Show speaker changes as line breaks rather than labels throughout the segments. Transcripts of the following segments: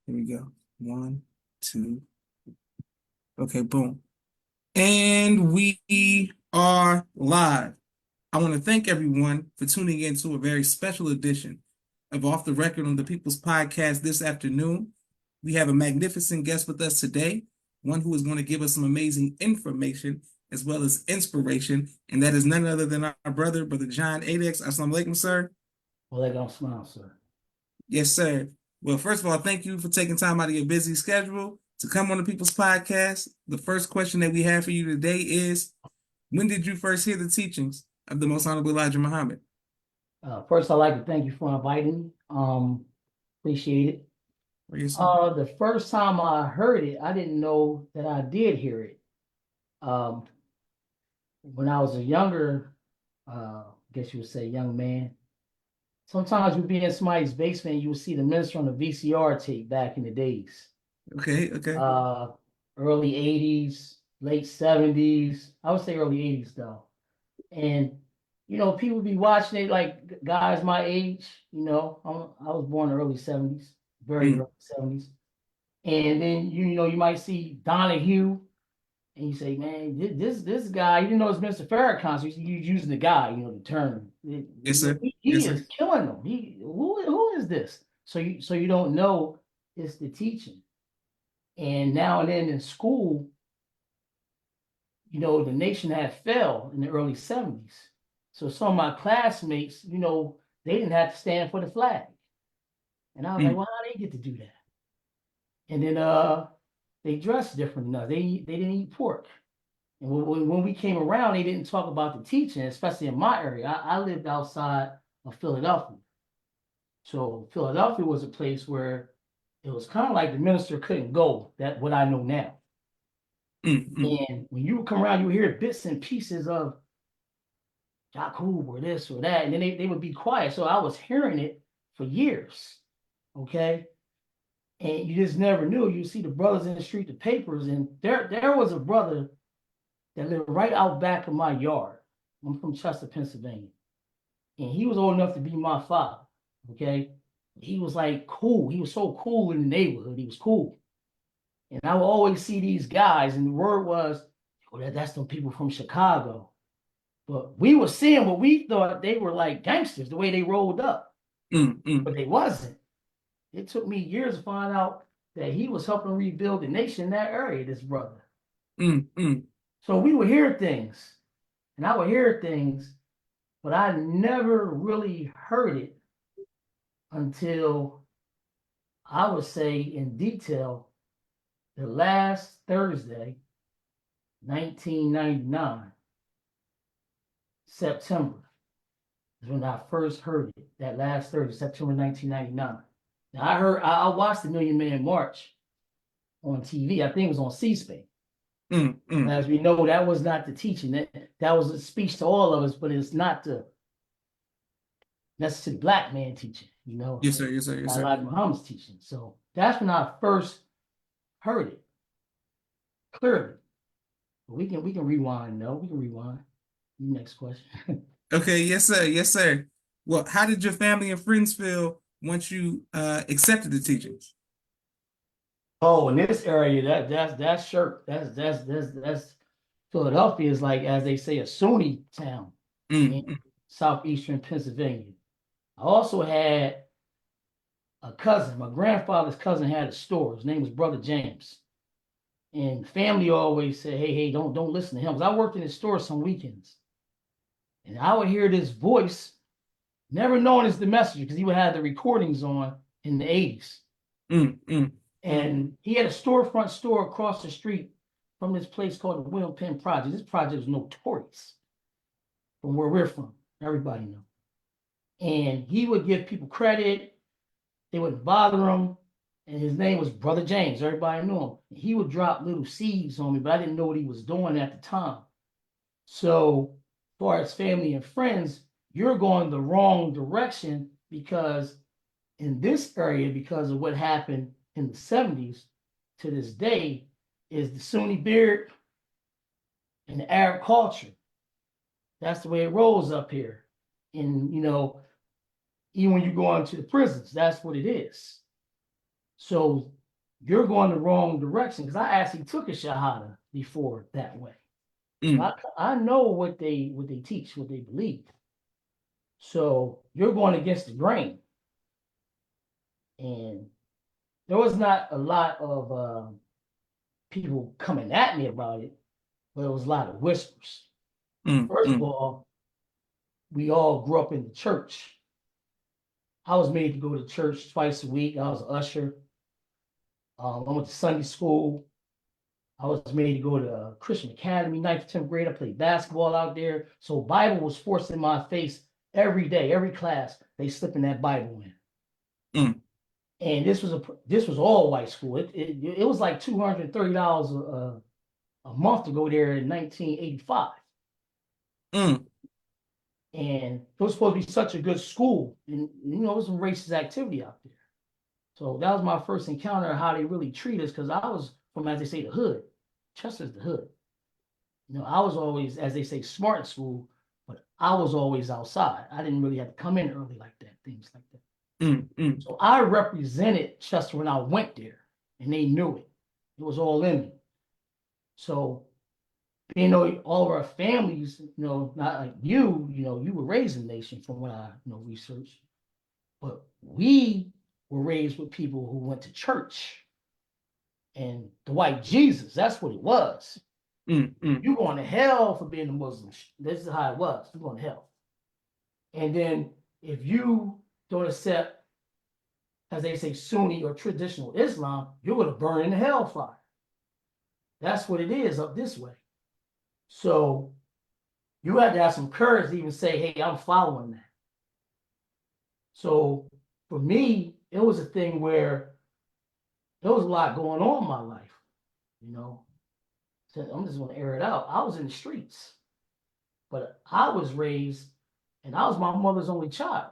Here we go. One, two. Okay, boom. And we are live. I want to thank everyone for tuning in to a very special edition of Off the Record on the People's Podcast this afternoon. We have a magnificent guest with us today, one who is going to give us some amazing information as well as inspiration, and that is none other than our Brother John Adex. Assalamu alaikum, sir.
Well, they don't smile, sir.
Yes, sir. Well, first of all, thank you for taking time out of your busy schedule to come on the People's Podcast. The first question that we have for you today is, when did you first hear the teachings of the Most Honorable Elijah Muhammad?
First, I'd like to thank you for inviting me. Appreciate it.
Yes,
The first time I heard it, I didn't know that I did hear it. When I was a younger, I guess you would say young man, sometimes you'd be in somebody's basement, you would see the minister on the VCR tape back in the days.
okay.
Early 80s, late 70s. I would say early 80s though. And people be watching it like guys my age, I was born in the early 70s, very early 70s. And then you might see Donahue and you say, man, this guy, even though it's Mr. Farrakhan, so you're using the guy, the term.
Yes, sir.
He
Yes,
is
sir.
killing them. Who is this? So you don't know it's the teaching. And now and then in school, the nation had fell in the early 70s. So some of my classmates, they didn't have to stand for the flag. And I was like, well, how they get to do that? And then they dressed different enough. They didn't eat pork. And when we came around, they didn't talk about the teaching, especially in my area. I lived outside of Philadelphia. So Philadelphia was a place where it was kind of like the minister couldn't go, that what I know now. And when you would come around, you would hear bits and pieces of Yaqub or this or that, and then they would be quiet. So I was hearing it for years, okay? And you just never knew. You see the brothers in the street, the papers, and there was a brother that lived right out back of my yard. I'm from Chester, Pennsylvania. And he was old enough to be my father, okay? He was like cool. He was so cool in the neighborhood. He was cool. And I would always see these guys, and the word was, oh, that's them people from Chicago. But we were seeing what we thought they were like gangsters, the way they rolled up. But they wasn't. It took me years to find out that he was helping rebuild the nation in that area, this brother. So we would hear things, and I would hear things, but I never really heard it until I would say in detail the last Thursday, 1999, September, is when I first heard it. That last Thursday, September 1999. Now I watched the Million Man March on TV. I think it was on C-SPAN. As we know, that was not the teaching. That was a speech to all of us, but it's not the necessarily black man teaching.
Yes, sir. Yes, sir. Yes, sir.
Elijah Muhammad's teaching. So that's when I first heard it clearly. But we can rewind. No, we can rewind. Next question.
Okay. Yes, sir. Yes, sir. Well, how did your family and friends feel once you accepted the teachings?
Oh, in this area, that's shirt. That's Philadelphia is like, as they say, a Sunni town in southeastern Pennsylvania. I also had a cousin. My grandfather's cousin had a store. His name was Brother James. And family always said, hey, don't listen to him. Because I worked in his store some weekends. And I would hear this voice, never knowing it's the messenger, because he would have the recordings on in the 80s. And he had a storefront store across the street from this place called the William Penn Project. This project was notorious from where we're from. Everybody know. And he would give people credit. They wouldn't bother him. And his name was Brother James. Everybody knew him. He would drop little seeds on me, but I didn't know what he was doing at the time. So, as far as family and friends, you're going the wrong direction, because in this area, because of what happened in the 70s to this day, is the Sunni beard and the Arab culture. That's the way it rolls up here. And, even when you go into the prisons, that's what it is. So you're going the wrong direction because I actually took a Shahada before that way. I know what they teach, what they believe. So you're going against the grain. And there was not a lot of people coming at me about it, but it was a lot of whispers. First of all, we all grew up in the church. I was made to go to church twice a week. I was an usher. I went to Sunday school. I was made to go to Christian Academy, 9th to 10th grade. I played basketball out there. So Bible was forced in my face every day, every class. They slipping that Bible in. And this was all white school. It was like $230 a month to go there in 1985. And it was supposed to be such a good school. And, you know, there was some racist activity out there. So that was my first encounter of how they really treat us because I was from, as they say, the hood. Chester's the hood. You know, I was always, as they say, smart in school, but I was always outside. I didn't really have to come in early like that, things like that. So I represented Chester when I went there, and they knew it. It was all in me. So, you know, all of our families, you know, not like you know, you were raised in the nation from what I, you know, researched, but we were raised with people who went to church and the white Jesus. That's what it was. You're going to hell for being a Muslim. This is how it was. You're going to hell. And then if you don't accept, as they say, Sunni or traditional Islam, you're going to burn in the hellfire. That's what it is up this way. So you had to have some courage to even say, hey, I'm following that. So for me, it was a thing where there was a lot going on in my life, you know. So I'm just going to air it out. I was in the streets, but I was raised, and I was my mother's only child.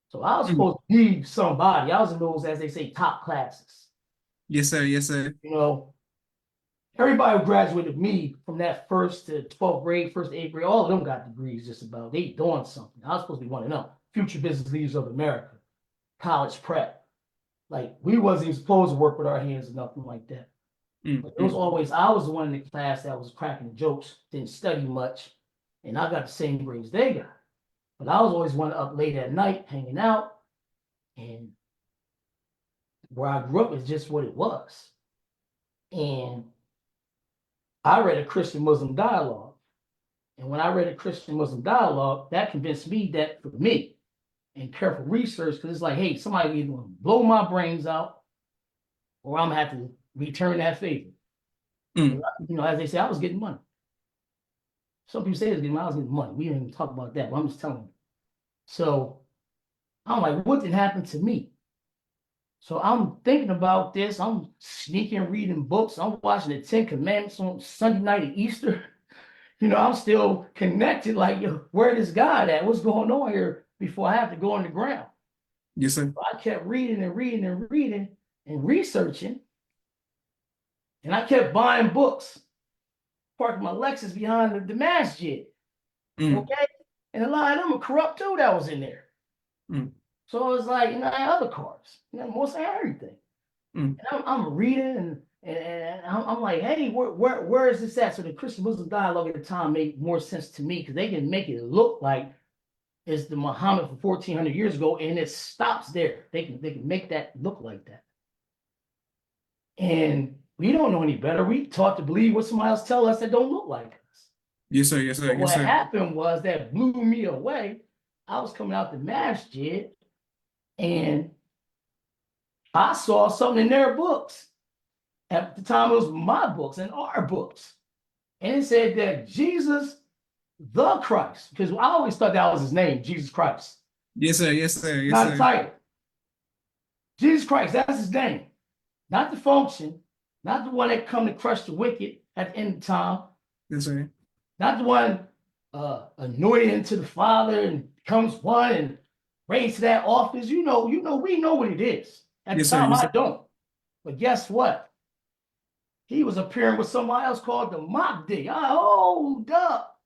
So I was supposed to be somebody. I was in those, as they say, top classes.
Yes, sir. Yes, sir.
You know, everybody who graduated me from that 1st to 12th grade, 1st to 8th grade, all of them got degrees just about. They doing something. I was supposed to be one of them. Future business leaders of America, college prep. Like, we wasn't even supposed to work with our hands or nothing like that. But it was always, I was the one in the class that was cracking jokes, didn't study much, and I got the same grades they got. But I was always one up late at night, hanging out, and where I grew up is just what it was. And I read a Christian-Muslim dialogue. And when I read a Christian-Muslim dialogue, that convinced me that for me, and careful research, because it's like, hey, somebody either going to blow my brains out, or I'm going to have to return that favor. You know, as they say, I was getting money. Some people say I was getting money. We didn't even talk about that, but I'm just telling you. So I'm like, what did happen to me? So I'm thinking about this. I'm sneaking reading books. I'm watching the 10 Commandments on Sunday night at Easter. You know, I'm still connected, like, yo, where this God at? What's going on here before I have to go on the ground?
Yes, sir.
So I kept reading and reading and reading and researching. And I kept buying books, parking my Lexus behind the masjid. Okay? And a lot of them were corrupt too that was in there. So it was like, you know, I had other cars, you know, most of everything. And I'm reading and I'm like, hey, where is this at? So the Christian-Muslim dialogue at the time made more sense to me because they can make it look like it's the Muhammad from 1400 years ago, and it stops there. They can make that look like that. And we don't know any better. We taught to believe what somebody else tell us that don't look like us.
Yes, sir. Yes, sir.
But what happened was that blew me away. I was coming out the masjid, and I saw something in their books. At the time, it was my books and our books. And it said that Jesus, the Christ, because I always thought that was his name, Jesus Christ.
Yes, sir. Yes, sir. Yes,
not
sir.
a title. Jesus Christ, that's his name. Not the function, not the one that come to crush the wicked at the end of time.
Yes, sir.
Not the one anointed into the Father and becomes one and raised to that office. You know, we know what it is. At the time, I don't. But guess what? He was appearing with somebody else called the Mahdi. Hold up.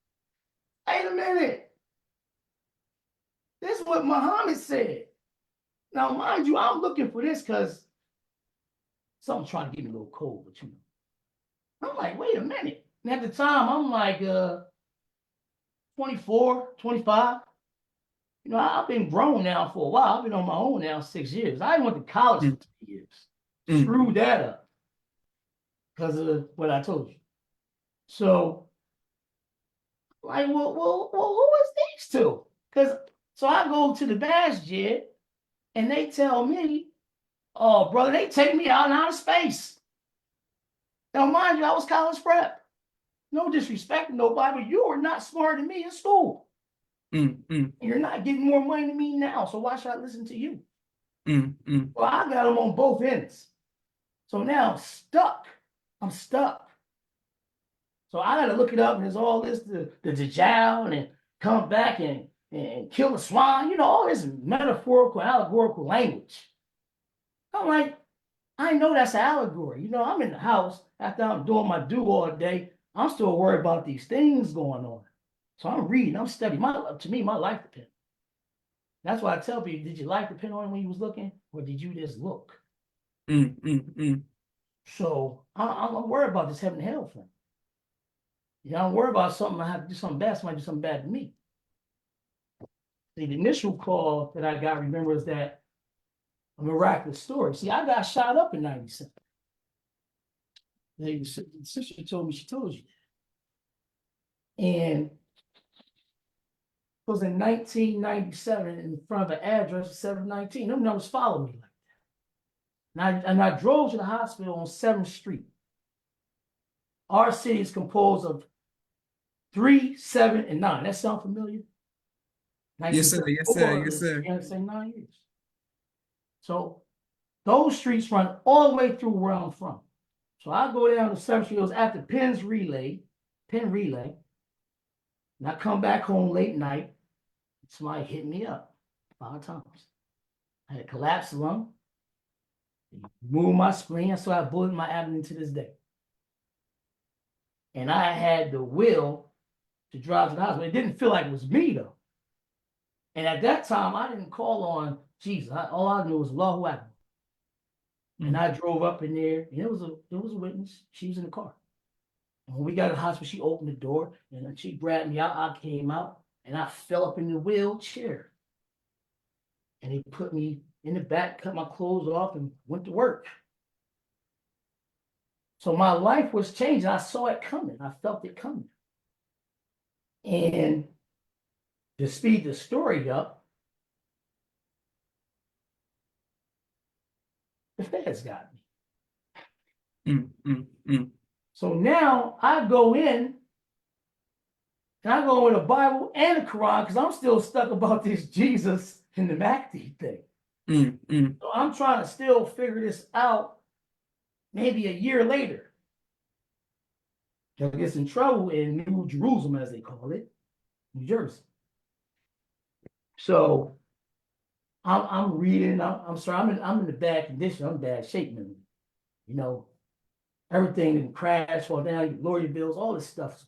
Wait a minute. This is what Muhammad said. Now, mind you, I'm looking for this because something's trying to get me a little cold, but you know. I'm like, wait a minute. And at the time, I'm like 24, 25. You know, I've been grown now for a while. I've been on my own now 6 years. I went to college for 3 years. Screwed that up because of what I told you. So, like, well, who is these two? Because so I go to the masjid and they tell me, oh, brother, they take me out in outer space. Now, mind you, I was college prep. No disrespect to nobody, but you are not smarter than me in school. And you're not getting more money than me now, so why should I listen to you? Well, I got them on both ends. So now I'm stuck. So I got to look it up, and there's all this, the Dajjal, and come back and kill the swine, you know, all this metaphorical, allegorical language. I'm like, I know that's an allegory. You know, I'm in the house after I'm doing my do all day. I'm still worried about these things going on. So I'm reading, I'm studying. To me, my life depends. That's why I tell people, did your life depend on it when you was looking, or did you just look? So I'm worried about this heaven and hell thing. You know, I'm worried about something. I have to do something bad. Somebody do something bad to me. The initial call that I got, remember, is that a miraculous story. See, I got shot up in 97. The sister told me she told you that. And it was in 1997 in front of an address of 719. Them numbers followed me like that. And I drove to the hospital on 7th Street. Our city is composed of 3, 7, and 9. That sound familiar?
Yes, sir. Yes, sir. Yes, sir.
And say 9 years. So those streets run all the way through where I'm from. So I go down to 7th Street. It was after Penn Relay. And I come back home late night. Somebody hit me up 5 times. I had a collapsed lung. Moved my spleen. So I bullet my abdomen to this day. And I had the will to drive to the hospital. It didn't feel like it was me, though. And at that time, I didn't call on Jesus. All I knew was Allahu Akbar. And I drove up in there, and it was a witness. She was in the car. And when we got to the hospital, she opened the door, and she grabbed me out. I came out, and I fell up in the wheelchair. And they put me in the back, cut my clothes off, and went to work. So my life was changing. I saw it coming. I felt it coming. And to speed the story up, the feds got me. So now I go in, and I go with a Bible and a Quran because I'm still stuck about this Jesus and the Mahdi thing. So I'm trying to still figure this out maybe a year later. I get in trouble in New Jerusalem, as they call it, New Jersey. So I'm reading. I'm sorry. I'm in the bad condition. I'm in bad shape, man. You know, everything didn't crash, fall down, lawyer bills, all this stuff.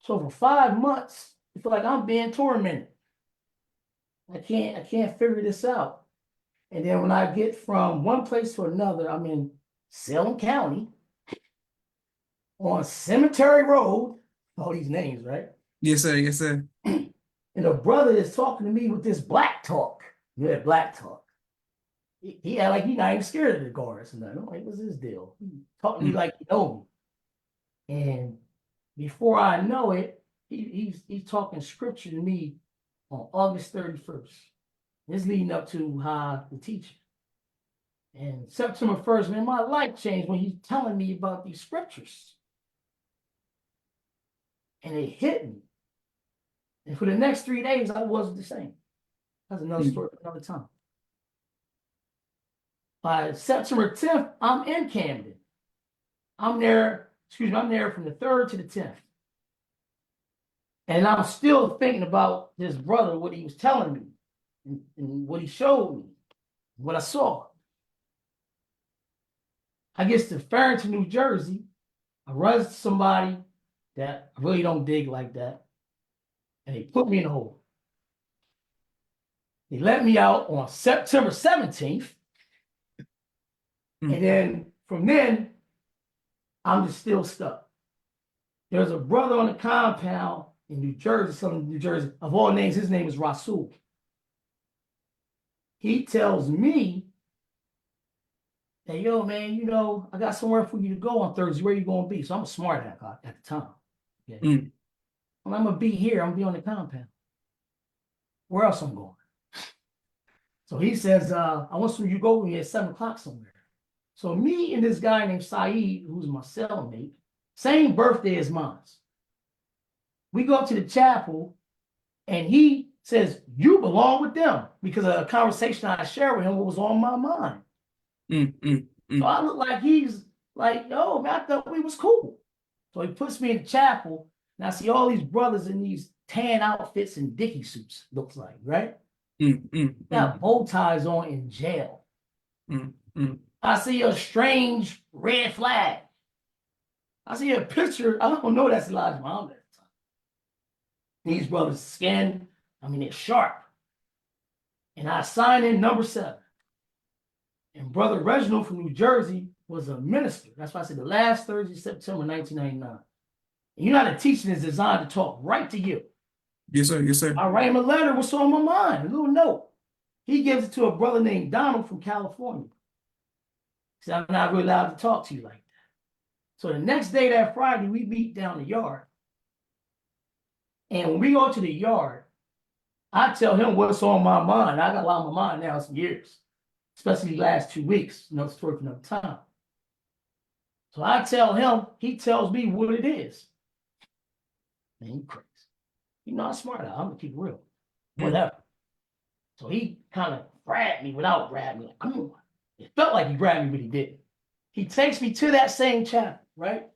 So for 5 months, I feel like I'm being tormented. I can't figure this out. And then when I get from one place to another, I'm in Salem County on Cemetery Road. All these names, right?
Yes, sir. Yes, sir.
And a brother is talking to me with this black talk. Yeah, black talk. He had like he's not even scared of the guards. And I'm like, what's his deal? He talking to me like he know me. And before I know it, he's talking scripture to me on August 31st. It's leading up to the teacher. And September 1st, man, my life changed when he's telling me about these scriptures. And it hit me. And for the next 3 days, I wasn't the same. That's another story for another time. By September 10th, I'm in Camden. I'm there from the 3rd to the 10th. And I'm still thinking about this brother, what he was telling me, and what he showed me, what I saw. I get to Farrington, New Jersey. I run into somebody that I really don't dig like that. And they put me in a hole. They let me out on September 17th. And then from then, I'm just still stuck. There's a brother on the compound in New Jersey, southern New Jersey. Of all names, his name is Rasul. He tells me that, yo, man, you know, I got somewhere for you to go on Thursday. Where you going to be? So I'm a smart at the time. Okay. Well, I'm going to be here. I'm going to be on the compound. Where else I'm going? So he says, I want some you go with me at 7 o'clock somewhere. So me and this guy named Saeed, who's my cellmate, same birthday as mine. We go up to the chapel and he says, you belong with them because of a conversation I shared with him what was on my mind. So I look like he's like, yo, man, I thought we was cool. So he puts me in the chapel and I see all these brothers in these tan outfits and Dickie suits, looks like, right? Got bow ties on in jail. I see a strange red flag. I see a picture. I don't know that's Elijah Muhammad at the time. These brothers' skin, I mean, they're sharp. And I sign in number 7. And Brother Reginald from New Jersey was a minister. That's why I said the last Thursday, September 1999. And you know how the teaching is designed to talk right to you.
Yes, sir. Yes, sir.
I write him a letter. What's on my mind? A little note. He gives it to a brother named Donald from California. He said, I'm not really allowed to talk to you like that. So the next day, that Friday, we meet down the yard. And when we go to the yard, I tell him what's on my mind. I got a lot on my mind now some years, especially the last 2 weeks. Another story for another time. So I tell him, he tells me what it is. Man, you crazy. You know, I'm smart. I'm going to keep it real. Whatever. So he kind of grabbed me without grabbing me. Like, come on. It felt like he grabbed me, but he didn't. He takes me to that same chapel, right?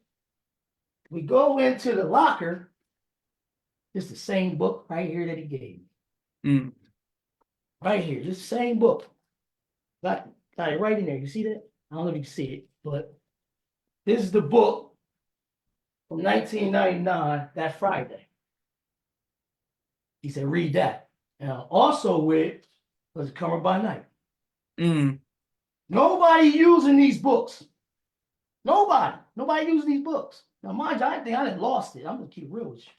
We go into the locker. It's the same book right here that he gave me. Right here, this same book. Got it right in there. You see that? I don't know if you can see it, but this is the book from 1999, that Friday. He said, read that. Now, also with was Cover by Night. Nobody using these books. Nobody using these books. Now, mind you, I think I done lost it. I'm gonna keep real with you.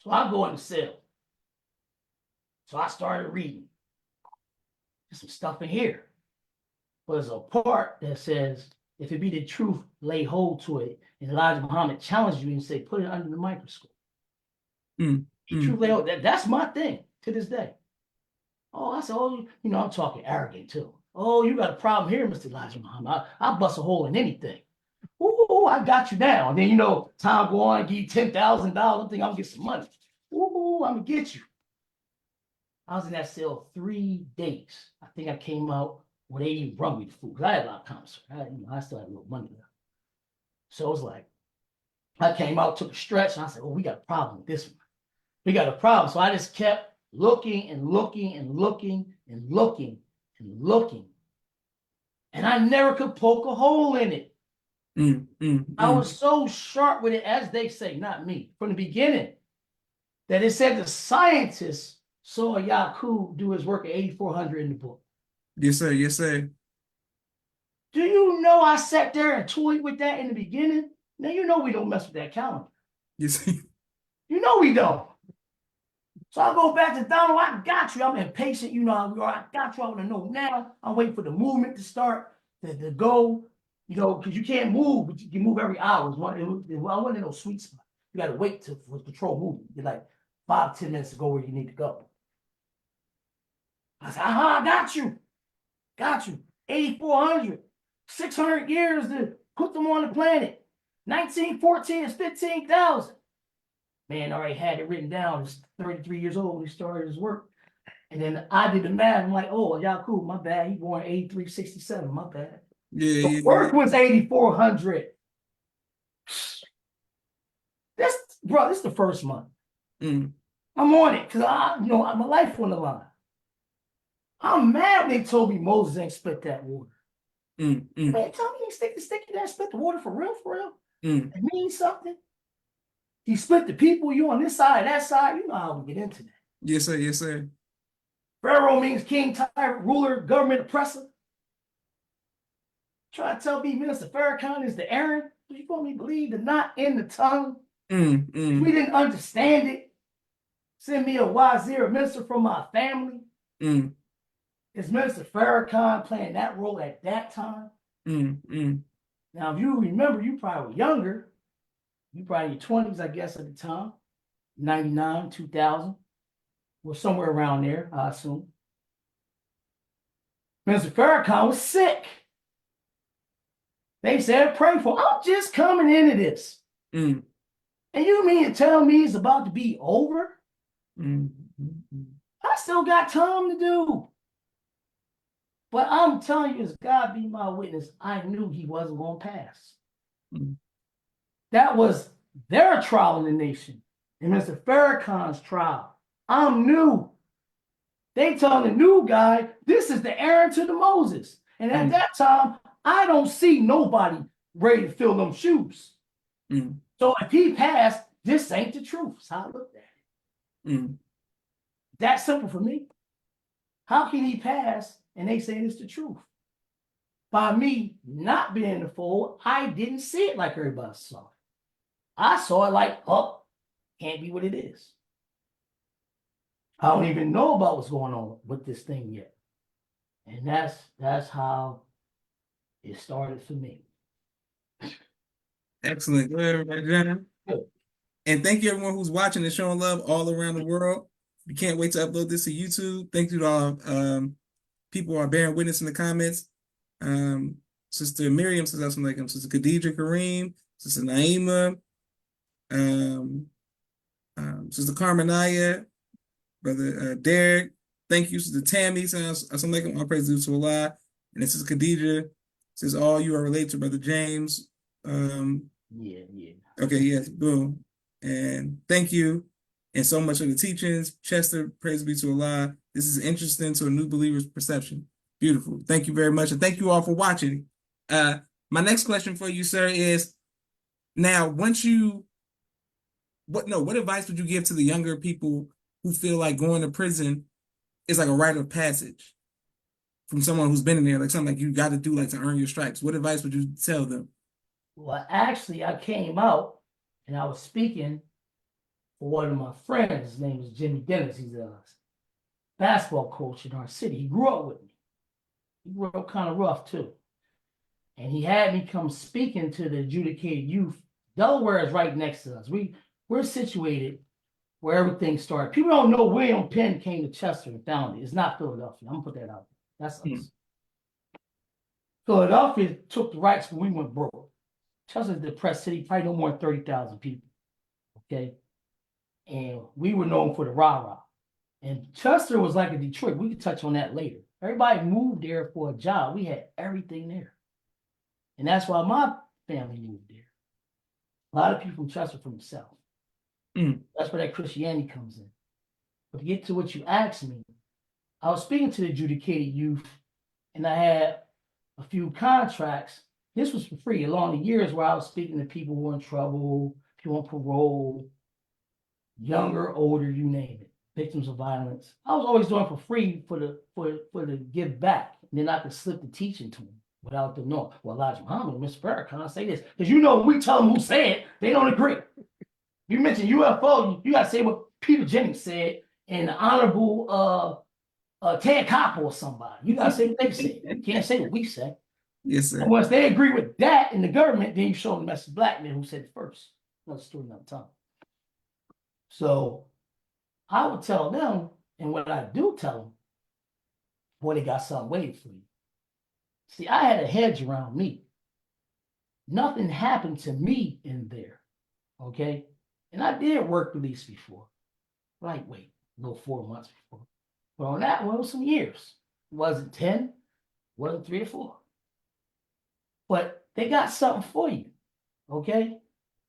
So I go in the cell. So I started reading. There's some stuff in here. But there's a part that says, if it be the truth, lay hold to it. And Elijah Muhammad challenged you and say, put it under the microscope. Truth lay hold. That's my thing to this day. Oh, I said, oh, you know, I'm talking arrogant too. Oh, you got a problem here, Mr. Elijah Muhammad. I'll bust a hole in anything. Ooh, I got you now. And then, you know, time go on, give you $10,000. I think I'm gonna get some money. Ooh, I'm gonna get you. I was in that cell 3 days. I think I came out when they even brought me the food. Because I had a lot of comments. I still had a little money left. So it was like, I came out, took a stretch, and I said, oh, we got a problem with this one. We got a problem. So I just kept looking and looking and looking and looking and looking. And I never could poke a hole in it. I was so sharp with it, as they say, not me, from the beginning, that it said the scientists saw Yaqub do his work at 8400 in the book.
Yes, sir. Yes, sir.
Do you know I sat there and toyed with that in the beginning? Now, you know we don't mess with that calendar.
Yes.
You know we don't. So I go back to Donald. I got you. I'm impatient. You know how we are. I got you. I want to know now. I'm waiting for the movement to start, to go, you know, because you can't move, but you can move every hour. I wasn't in no sweet spot. You got to wait for control movement. You're like 5-10 minutes to go where you need to go. I said, I got you. Got you. 8,400. 600 years to put them on the planet. 1914 is 15,000. Man already had it written down. He's 33 years old when he started his work. And then I did the math. I'm like, oh, Yaqub, my bad. He born 8367. My bad. The work was 8,400. This is the first month. I'm on it because my life on the line. I'm mad when they told me Moses ain't split that water. Man, tell me he stick in there and split the water for real, It means something. He split the people, you on this side, that side. You know how we get into that.
Yes, sir. Yes, sir.
Pharaoh means king, tyrant, ruler, government oppressor. Try to tell me Minister Farrakhan is the Aaron? You want me to believe the knot in the tongue?
Mm,
If we didn't understand it, send me a wazir, a minister from my family.
mm,
Is Minister Farrakhan playing that role at that time? Now, if you remember, you probably were younger. You probably in your 20s, I guess, at the time. 99, 2000. Or somewhere around there, I assume. Minister Farrakhan was sick. They said, pray for him. I'm just coming into this.
mm,
And you mean to tell me it's about to be over?
mm,
I still got time to do. But I'm telling you, as God be my witness, I knew he wasn't going to pass.
mm,
That was their trial in the nation. And Mr. Farrakhan's trial. I'm new. They telling the new guy, this is the Aaron to the Moses. And at that time, I don't see nobody ready to fill them shoes. So if he passed, this ain't the truth. That's how I looked at it. That's simple for me. How can he pass and they say it's the truth? By me not being in the fold, I didn't see it like everybody saw it. I saw it like, oh, can't be what it is. I don't even know about what's going on with this thing yet. And that's how it started for me.
Excellent. Go ahead, Jenna.
Good.
And thank you everyone who's watching and showing love all around the world. We can't wait to upload this to YouTube. Thank you to all people who are bearing witness in the comments. Sister Miriam says assalamu alaikum. Sister Khadija Kareem, Sister Naima, Sister Carmenaya, Brother Derek. Thank you, Sister Tammy says assalamu alaikum. All praise to Allah. And then Sister Khadija says all you are related to Brother James.
Yeah.
Okay, yes, boom. And thank you. And so much for the teachings. Chester, praise be to Allah. This is interesting to a new believer's perception. Beautiful. Thank you very much. And thank you all for watching. My next question for you, sir, is now what advice would you give to the younger people who feel like going to prison is like a rite of passage from someone who's been in there, like something like you got to do like to earn your stripes? What advice would you tell them?
Well, actually, I came out and I was speaking for one of my friends. His name is Jimmy Dennis. He's a basketball coach in our city. He grew up with me. He grew up kind of rough too. And he had me come speaking to the adjudicated youth. Delaware is right next to us. We're situated where everything started. People don't know William Penn came to Chester and found it. It's not Philadelphia. I'm gonna put that out there. That's us. Philadelphia took the rights when we went broke. Chester's a depressed city, probably no more than 30,000 people. Okay. And we were known for the rah-rah. And Chester was like a Detroit. We could touch on that later. Everybody moved there for a job. We had everything there. And that's why my family moved there. A lot of people from Chester from the South. That's where that Christianity comes in. But to get to what you asked me, I was speaking to the adjudicated youth, and I had a few contracts. This was for free along the years where I was speaking to people who were in trouble, people on parole, younger, older, you name it, victims of violence. I was always doing it for free for the give back. And then I could slip the teaching to them without them knowing. Well, Elijah Muhammad and Mr. Farrakhan say this. Because when we tell them who said it, they don't agree. You mentioned UFO, you got to say what Peter Jennings said and the Honorable Ted Koppel or somebody. You got to say what they said. You can't say what we said.
Yes, sir.
And once they agree with that in the government, then you show them that's the black man who said it first. Another story, another time. So I would tell them, and what I do tell them, boy, they got something waiting for you. See, I had a hedge around me. Nothing happened to me in there, okay? And I did work release before. Lightweight, a little 4 months before. But on that one, it was some years. It wasn't 10, it wasn't 3 or 4. But they got something for you, okay?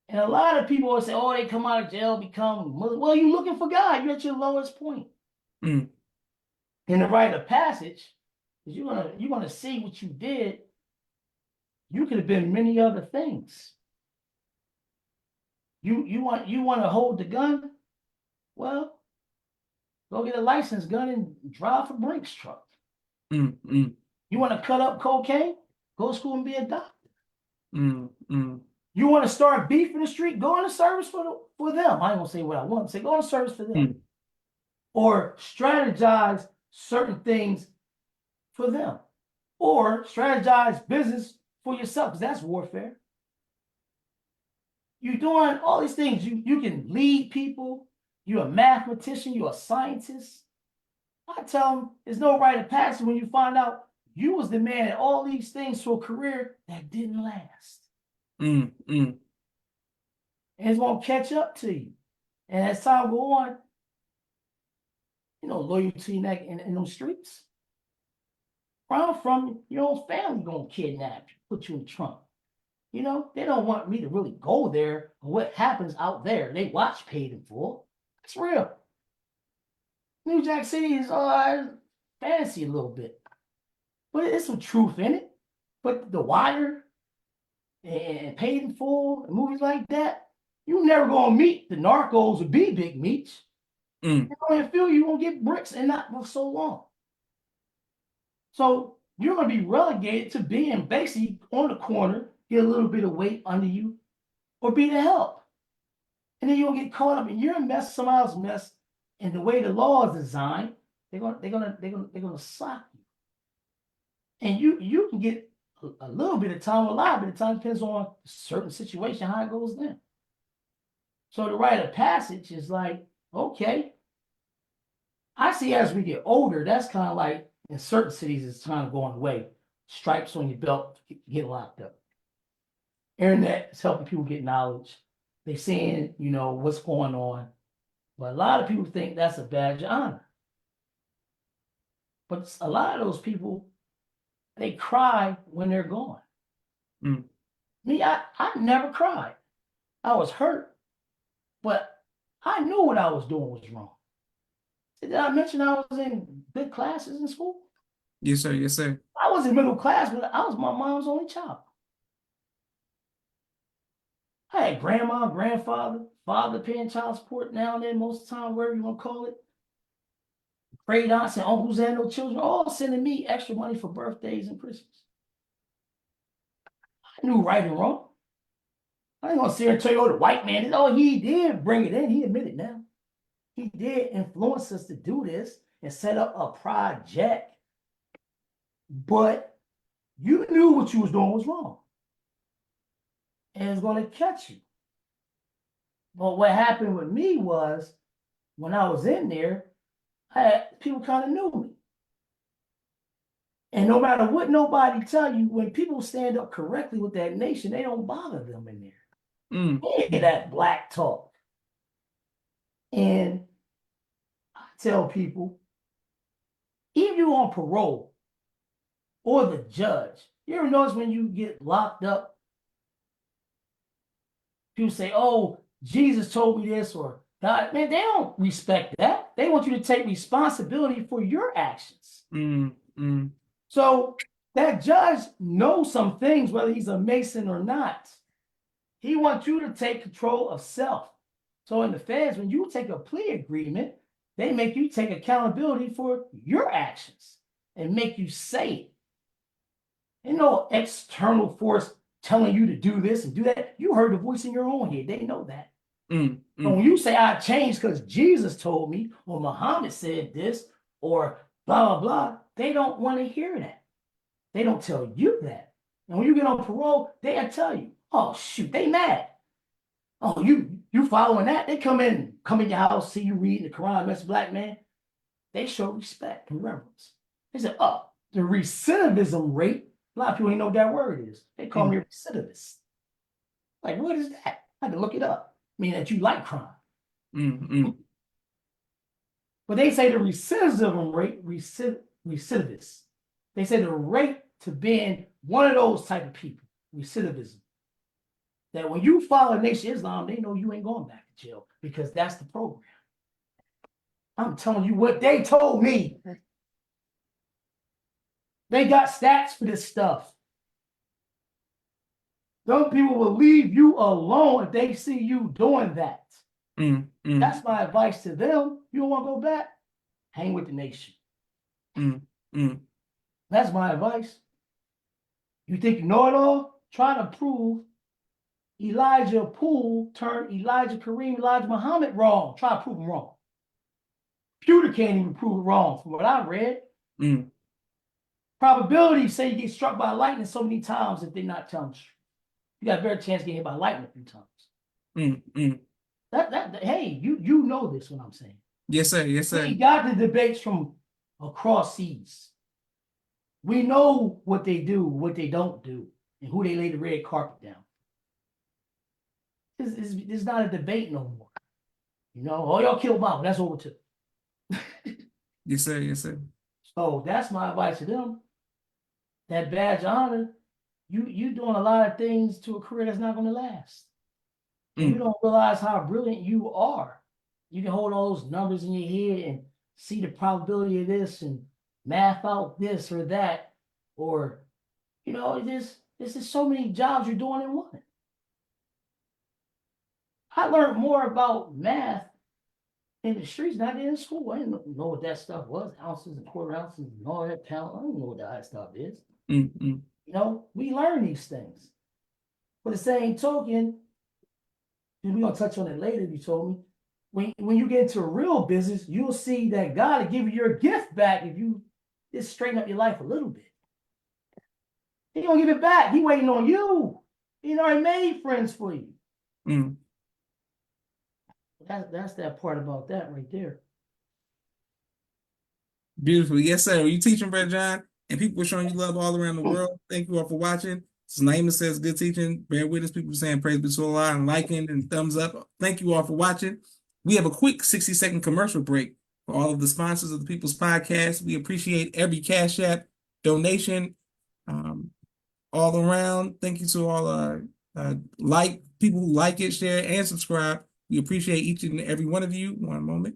And a lot of people will say, oh, they come out of jail, become Muslim. Well, you're looking for God. You're at your lowest point. In the rite of passage, because you're gonna see what you did. You could have been many other things. You want to hold the gun? Well, go get a licensed gun and drive a Brinks truck. You want to cut up cocaine? Go to school and be a doctor.
Mm.
You want to start beef in the street? Go on a service for them. I ain't gonna say what I want to say. Go on a service for them.
Mm.
Or strategize certain things for them. Or strategize business for yourself, because that's warfare. You're doing all these things. You can lead people. You're a mathematician. You're a scientist. I tell them there's no rite of passage when you find out you was the man at all these things for a career that didn't last.
Mm.
And it's going to catch up to you. And as time go on, loyalty in them streets. Where I'm from, your own family going to kidnap you, put you in the trunk. They don't want me to really go there. What happens out there, they watch Paid in Full. It's real. New Jack City is fantasy a little bit. But there's some truth in it. But The Wire and Paid in Full and movies like that, you never gonna meet the narcos or be Big Meech. You're gonna feel you gonna get bricks and not for so long. So you're gonna be relegated to being basically on the corner, get a little bit of weight under you, or be the help. And then you're gonna get caught up in your mess, somebody else's mess, and the way the law is designed, they're gonna sock you. And you can get a little bit of time, a lot of time, depends on a certain situation, how it goes then. So the rite of passage is like, okay. I see as we get older, that's kind of like in certain cities, it's kind of going away. Stripes on your belt, get locked up. Internet is helping people get knowledge. They're seeing, what's going on. But a lot of people think that's a badge of honor. But a lot of those people, they cry when they're gone. Me, I never cried. I was hurt, but I knew what I was doing was wrong. Did I mention I was in good classes in school?
Yes, sir. Yes, sir.
I was in middle class, but I was my mom's only child. I had grandma, grandfather, father paying child support now and then, most of the time, wherever you want to call it. Great aunts and uncles had no children, all sending me extra money for birthdays and Christmas. I knew right and wrong. I ain't gonna sit here and tell you, the white man, he did bring it in. He admitted now. He did influence us to do this and set up a project. But you knew what you was doing was wrong. And it's going to catch you. But what happened with me was, when I was in there, people kind of knew me. And no matter what nobody tell you, when people stand up correctly with that nation, they don't bother them in there. Hear that black talk. And I tell people, even you on parole or the judge, you ever notice when you get locked up, people say, oh, Jesus told me this, or God, man, they don't respect that. They want you to take responsibility for your actions. So that judge knows some things, whether he's a Mason or not. He wants you to take control of self. So in the feds, when you take a plea agreement, they make you take accountability for your actions and make you say it. Ain't no external force telling you to do this and do that. You heard the voice in your own head. They know that. But when you say I changed because Jesus told me, or Muhammad said this, or blah, blah, blah, they don't want to hear that. They don't tell you that. And when you get on parole, they'll tell you, oh, shoot, they mad. Oh, you following that? They come in your house, see you reading the Quran, Mr. Black man. They show respect and reverence. They said, oh, the recidivism rate, a lot of people ain't know what that word is. They call me a recidivist. Like, what is that? I had to look it up. Meaning that you like crime. But they say the recidivism rate, recidivist. They say the rate to being one of those type of people, recidivism. That when you follow Nation of Islam, they know you ain't going back to jail because that's the program. I'm telling you what they told me. They got stats for this stuff. Some people will leave you alone if they see you doing that. That's my advice to them. You don't want to go back? Hang with the nation. That's my advice. You think you know it all? Try to prove Elijah Poole turned Elijah Kareem, Elijah Muhammad wrong. Try to prove him wrong. Computer can't even prove it wrong from what I read.
Mm.
Probability say you get struck by lightning so many times if they're not telling you. You got a better chance of getting hit by lightning a few times. Hey, you know this what I'm saying.
Yes, sir. Yes, sir.
We got the debates from across seas. We know what they do, what they don't do, and who they lay the red carpet down. It's not a debate no more. You know, oh, y'all killed Mama. That's over too.
Yes, sir. Yes, sir.
So that's my advice to them. That badge of honor, you doing a lot of things to a career that's not going to last. And you don't realize how brilliant you are. You can hold all those numbers in your head and see the probability of this and math out this or that, or you know, there's just so many jobs you're doing in one. I learned more about math in the streets than I did in school. I didn't know what that stuff was, ounces and quarter ounces and all that pound. I don't know what that stuff is. You know, we learn these things. But the same token, and we're gonna touch on it later, you told me, when you get into real business, you'll see that God will give you your gift back if you just straighten up your life a little bit. He gonna give it back. He waiting on you. He already made friends for you. That's that part about that right there.
Beautiful. Yes, sir. You teaching, Brother John, and people are showing you love all around the world. Thank you all for watching. So Naima says, good teaching. Bear witness. People saying praise be to Allah and liking and thumbs up. Thank you all for watching. We have a quick 60-second commercial break for all of the sponsors of the People's Podcast. We appreciate every Cash App donation all around. Thank you to all people who like it, share, and subscribe. We appreciate each and every one of you. One moment.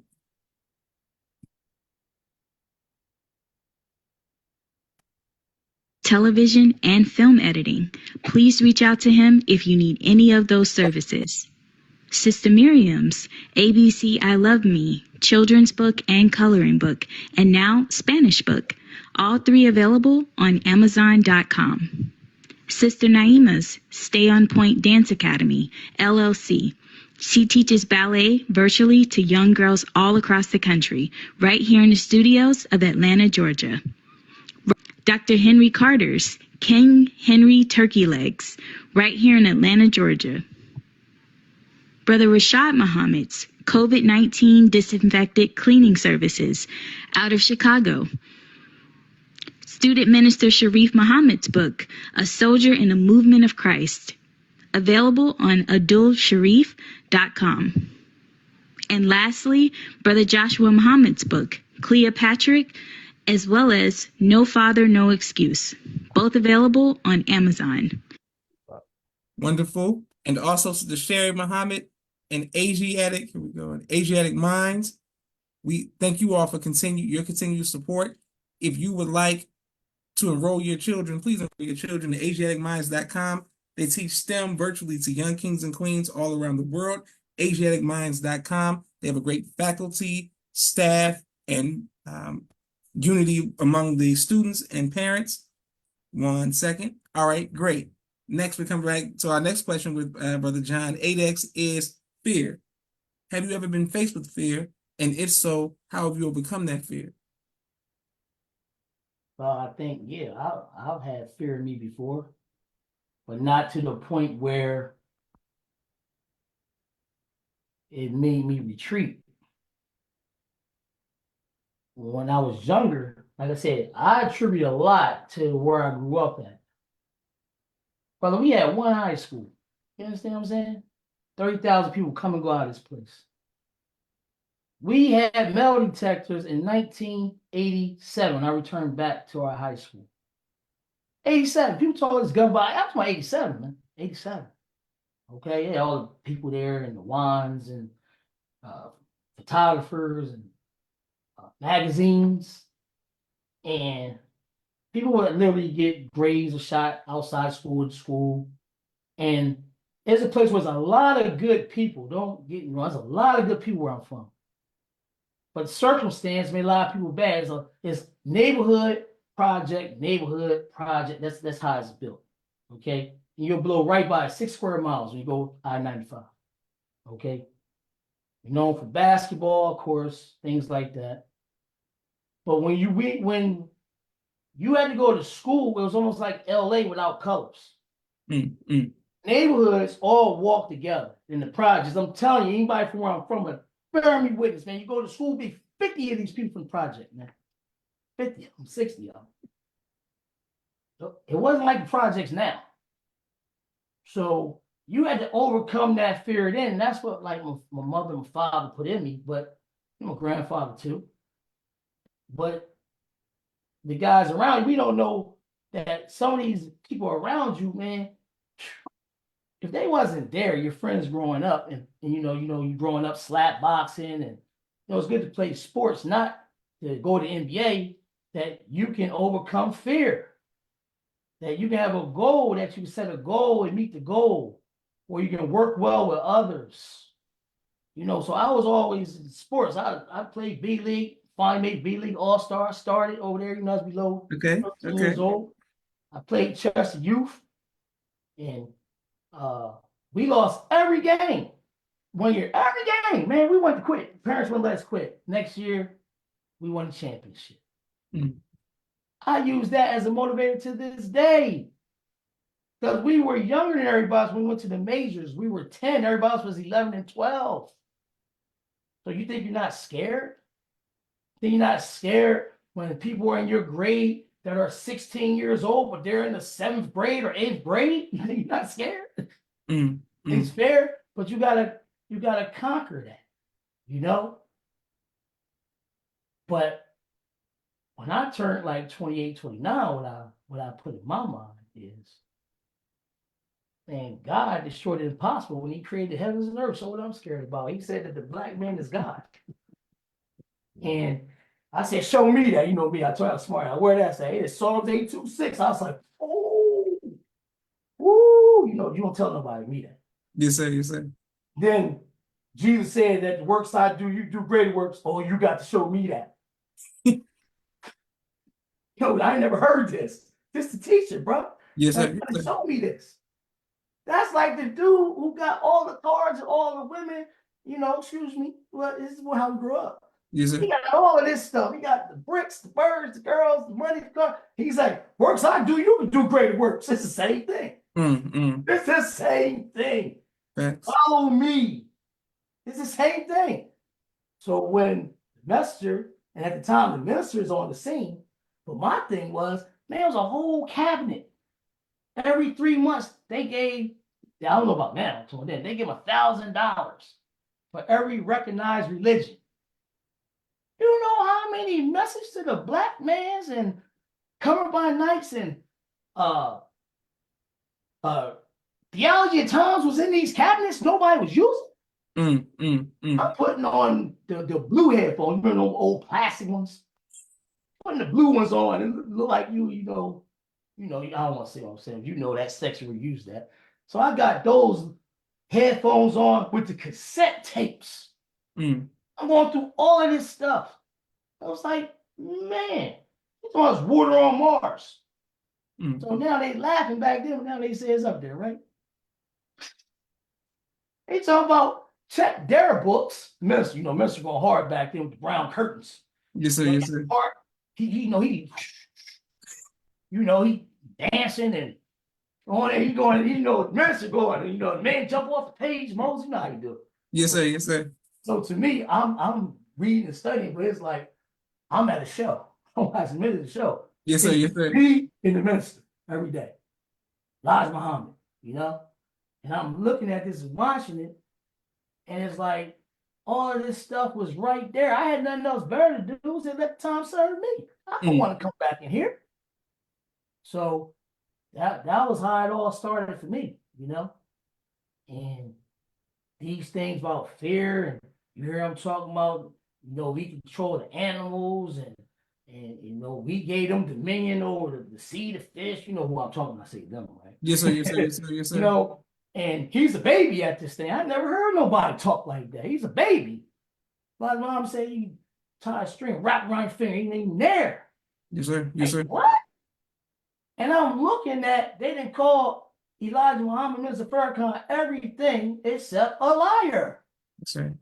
Television and film editing. Please reach out to him if you need any of those services. Sister Miriam's ABC I Love Me, children's book and coloring book, and now Spanish book. All three available on Amazon.com. Sister Naima's Stay on Point Dance Academy, LLC. She teaches ballet virtually to young girls all across the country, right here in the studios of Atlanta, Georgia. Dr. Henry Carter's King Henry Turkey Legs, right here in Atlanta, Georgia. Brother Rashad Muhammad's COVID-19 Disinfected Cleaning Services, out of Chicago. Student Minister Sharif Muhammad's book, A Soldier in the Movement of Christ, available on adulsharif.com. And lastly, Brother Joshua Muhammad's book, Cleopatra, as well as No Father, No Excuse, both available on Amazon.
Wonderful. And also to Sherry Muhammad and Asiatic, here we go, and Asiatic Minds. We thank you all for your continued support. If you would like to enroll your children, please enroll your children at AsiaticMinds.com. They teach STEM virtually to young kings and queens all around the world. AsiaticMinds.com. They have a great faculty, staff, and unity among the students and parents. 1 second. All right, great. Next, we come back to our next question with Brother John. 8X is fear. Have you ever been faced with fear? And if so, how have you overcome that fear?
Well, I think, yeah, I've had fear in me before, but not to the point where it made me retreat. When I was younger, like I said, I attribute a lot to where I grew up at. Brother, we had one high school. You understand what I'm saying? 30,000 people come and go out of this place. We had metal detectors in 1987 when I returned back to our high school. 87. People told us gun by. That was my 87, man. 87. Okay, yeah, all the people there and the wands and photographers and magazines. And people would literally get grazed or shot outside school to school. And it's a place where there's a lot of good people. Don't get me wrong, there's a lot of good people where I'm from. But circumstance made a lot of people bad. It's neighborhood project, neighborhood project. That's how it's built. Okay. And you'll blow right by 6 square miles when you go I-95. Okay. You're known for basketball, of course, things like that. But when you had to go to school, it was almost like LA without colors. Neighborhoods all walk together in the projects. I'm telling you, anybody from where I'm from, bear me witness, man. You go to school, be 50 of these people from the project, man. 50 of them, 60 of them. It wasn't like the projects now. So you had to overcome that fear then. And that's what like my mother and my father put in me, but my grandfather too. But the guys around you, we don't know that some of these people around you, man, if they wasn't there, your friends growing up, and you growing up slap boxing, and it's good to play sports, not to go to NBA, that you can overcome fear. That you can have a goal, that you set a goal and meet the goal, or you can work well with others. So I was always in sports. I played B League, finally made B League All-Star, started over there, I was below 13 years old. I played Chester Youth, and we lost every game. 1 year, every game, man, we wanted to quit. Parents wouldn't let us quit. Next year, we won the championship. I use that as a motivator to this day. Because we were younger than everybody else when we went to the majors. We were 10, everybody else was 11 and 12. So you think you're not scared? Think you're not scared when people are in your grade that are 16 years old, but they're in the 7th grade or 8th grade? You're not scared? It's fair, but you gotta conquer that, But when I turned like 28, 29, what I put in my mind is, man, God destroyed the impossible when he created the heavens and earth. So what I'm scared about, he said that the black man is God. And I said, show me that. You know me, I told you I'm smart. I wear that, say, it's Psalms 8:26. I was like, oh, woo, you don't tell nobody me that.
Yes, sir.
Then Jesus said that the works I do, you do greater works. Oh, you got to show me that. I never heard this. This the teacher, bro.
Yes, sir.
You gotta show me this. That's like the dude who got all the cars and all the women, excuse me. Well, this is how we grew up.
Yes, sir.
He got all of this stuff. He got the bricks, the birds, the girls, the money, the car. He's like, works I do, you can do greater works. It's the same thing. It's the same thing.
Thanks.
Follow me. It's the same thing. So when the messenger, and at the time the minister is on the scene, but my thing was, man, it was a whole cabinet. Every 3 months, they gave, I don't know about now, then they give $1,000 for every recognized religion. You know how many messages to the black mans and covered by nights and theology at times was in these cabinets nobody was using? I'm putting on the blue headphones, remember those old plastic ones? Putting the blue ones on and look like I don't want to say what I'm saying. That section where you use that. So I got those headphones on with the cassette tapes. I'm going through all of this stuff. I was like, man, this was water on Mars. So now they laughing back then, but now they say it's up there, right? They talk about check their books. Minister, minister going hard back then with the brown curtains.
Yes, sir. Yes, sir.
He dancing and on there, he going, minister going, the man jump off the page, Moses, you know how you do it.
Yes, sir. Yes, sir.
So to me, I'm reading and studying, but it's like I'm at a show. I'm watching the show.
Yes, sir. Yes, sir.
He in the minister every day. Elijah Muhammad, and I'm looking at this and watching it, and it's like all of this stuff was right there. I had nothing else better to do than let the time serve me. I don't want to come back in here. So that was how it all started for me, and these things about fear, and you hear them talking about, we control the animals, and we gave them dominion over the sea, the fish. You know who I'm talking about? I say them, right?
Yes, sir. Yes, sir. Yes, sir. Yes, sir.
And he's a baby at this thing. I never heard nobody talk like that. He's a baby. My mom said he tied a string, wrapped around your finger. He ain't even there.
Yes, sir. Yes,
Like,
sir.
what? And I'm looking at, they didn't call Elijah Muhammad Mirza Farrakhan everything except a liar.
Yes, sir.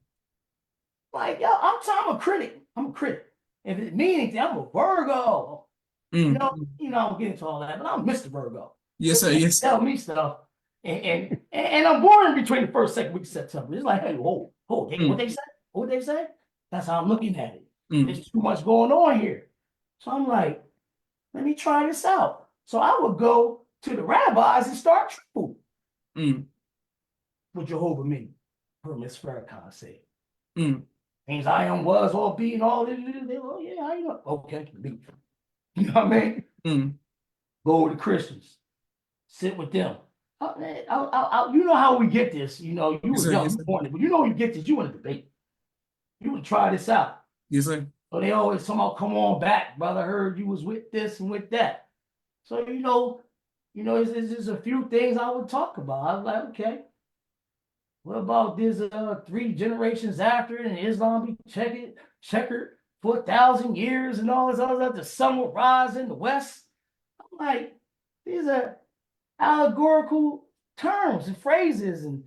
Like, yo, I'm a critic. I'm a critic. If it means anything, I'm a Virgo.
Mm.
I'm getting into all that, but I'm Mr. Virgo.
Yes, sir.
You
Yes.
tell me stuff. And I'm born between the first, second week of September. It's like, hey, whoa, what they say? What they say? That's how I'm looking at it. There's too much going on here. So I'm like, let me try this out. So I would go to the rabbis and start trouble. What Jehovah mean? Heard Miss Farrakhan say. Means I am, was, or be, and all this. Oh, yeah, I know. Okay. You know what I mean? Go to the Christians. Sit with them. You know how we get this. You know, you
Yes,
were
sir.
young,
Yes,
you
sir.
wanted, but you know you get this. You want to debate. You would try this out.
Yes, sir.
So they always somehow come on back, brother. Heard you was with this and with that. So it's just a few things I would talk about. I was like, okay, what about this 3 generations after and Islam be checkered for 1,000 years and all this other stuff? The sun will rise in the west. I'm like, these are allegorical terms and phrases and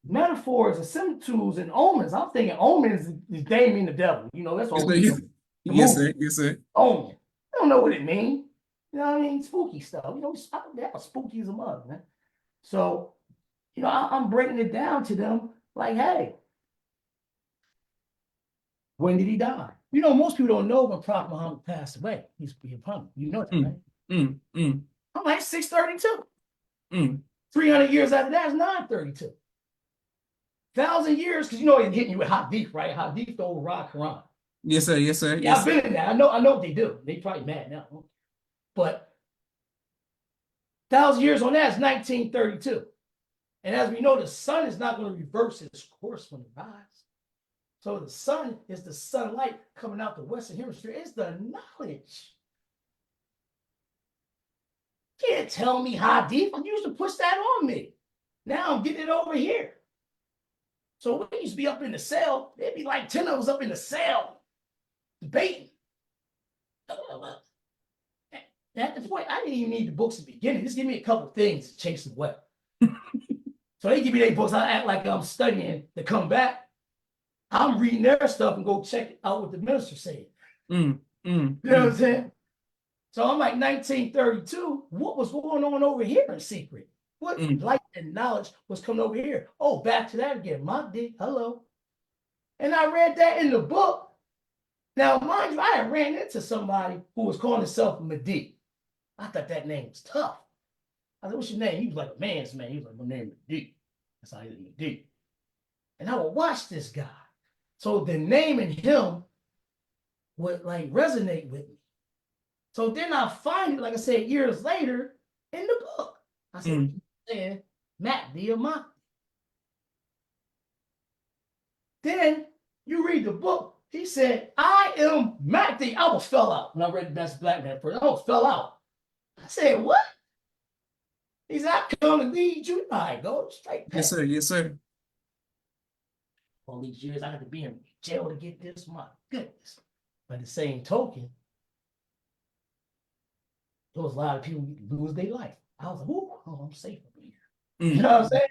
metaphors and similitudes and omens. I'm thinking omens is Damien the devil. You know, that's
Yes,
all
sir.
we
Yes,
know.
yes, sir. Yes, sir.
Omen. I don't know what it means. You know what I mean? Spooky stuff. You know, they're spooky as a mug, man. So, I'm breaking it down to them like, hey, when did he die? You know, most people don't know when Prophet Muhammad passed away. He's being punished. You know that, right? I'm like 632. 300 years after that is 932. 1,000 years, because it's hitting you with hadith, right? Hadith the override Quran.
Yes, sir. Yes, sir.
Yeah, I've been in that. I know what they do. They probably mad now. But 1,000 years on that is 1932. And as we know, the sun is not going to reverse its course when it rises. So the sun is the sunlight coming out the Western Hemisphere. It's the knowledge. You can't tell me hadith. You used to push that on me. Now I'm getting it over here. So we used to be up in the cell. There'd be like 10 of us up in the cell debating. At the point, I didn't even need the books at the beginning. Just give me a couple of things to chase the web. So they give me their books. I act like I'm studying to come back. I'm reading their stuff and go check out what the minister said. You know what I'm saying? So I'm like 1932. What was going on over here in secret? What light and knowledge was coming over here? Oh, back to that again. Mahdi, hello. And I read that in the book. Now, mind you, I had ran into somebody who was calling himself Mahdi. I thought that name was tough. I said, what's your name? He was like a man's man. He was like, my name is Mahdi. That's how he is, Mahdi. And I would watch this guy. So the name and him would like resonate with me. So then I find it, like I said, years later in the book. I said, Mahdi or Mahdi. Then you read the book. He said, I am Mahdi. I almost fell out when I read the Best Black Man first. I almost fell out. I said, what? He said, I come to lead you. I go straight back.
Yes, sir. Yes, sir.
All these years I had to be in jail to get this. My goodness. By the same token, there was a lot of people lose their life. I was like, oh, I'm safe over here. You know what I'm saying?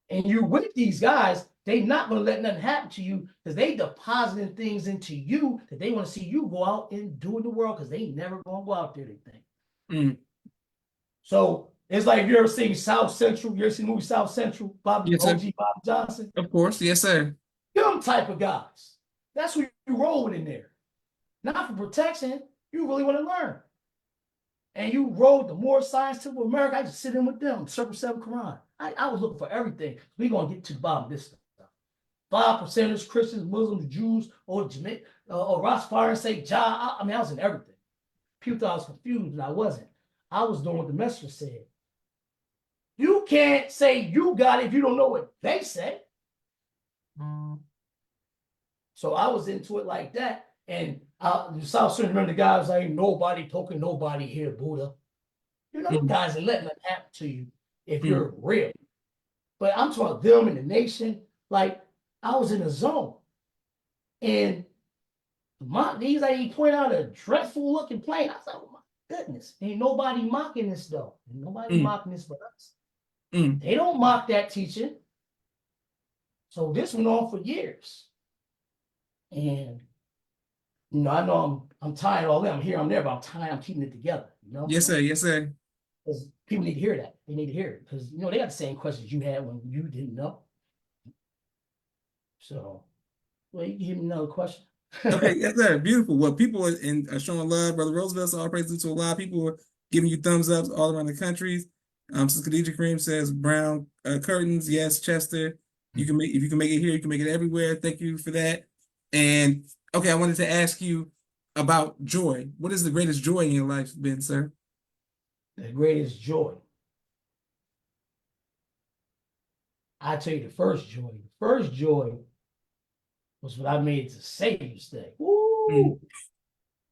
And you with these guys, they not going to let nothing happen to you because they depositing things into you that they want to see you go out and do in the world because they never going to go out there, they think. So it's like, if you ever seen South Central, you ever seen the movie South Central, Bobby Johnson?
Of course, yes, sir.
Them type of guys. That's who you roll with in there. Not for protection, you really want to learn. And you roll the more science to America, I just sit in with them, Circle 7 Quran. I was looking for everything. We're going to get to the bottom of this stuff. 5%ers, Christians, Muslims, Jews, or Rastafari say Jah. I was in everything. People thought I was confused, but I wasn't. I was doing what the messenger said. You can't say you got it if you don't know what they say. So I was into it like that. And the South Sudan, remember the guy was like, nobody talking, nobody here, Buddha. You know, guys are letting that happen to you if you're real. But I'm talking about them and the nation. Like, I was in a zone. And he pointed out a dreadful looking plane. I was like, oh my goodness, ain't nobody mocking this though. Ain't nobody
Mm.
mocking this but us.
Mm.
They don't mock that teaching. So this went on for years. And I know I'm tired of all that. I'm here, I'm there, but I'm tired, I'm keeping it together,
Yes, sir. Yes, sir.
Because people need to hear that. They need to hear it. Because they got the same questions you had when you didn't know. So, well, you can give me another question.
Okay, yes, sir. Beautiful. Well, people are showing love. Brother Roosevelt, so all praise to a lot of people are giving you thumbs up all around the country. Sister Khadija Kareem says brown curtains. Yes, Chester. You can make if you can make it here, you can make it everywhere. Thank you for that. And okay, I wanted to ask you about joy. What is the greatest joy in your life been, sir?
The greatest joy. I tell you the first joy. The first joy was when I made it to Savior's Day. Woo!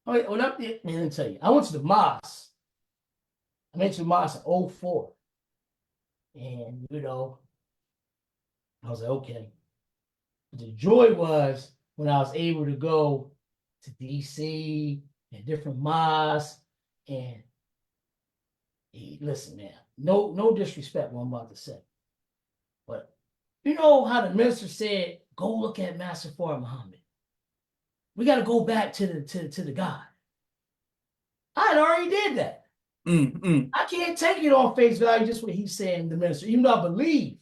When I did, man, let me tell you, I went to the mosque. I went to the mosque in 2004. And I was like, okay. But the joy was when I was able to go to DC and different mosques. And listen, man, no disrespect what I'm about to say. But you know how the minister said, go look at Master Fard Muhammad. We got to go back to the God. I had already did that. I can't take it on face value just what he's saying, the minister, even though I believed.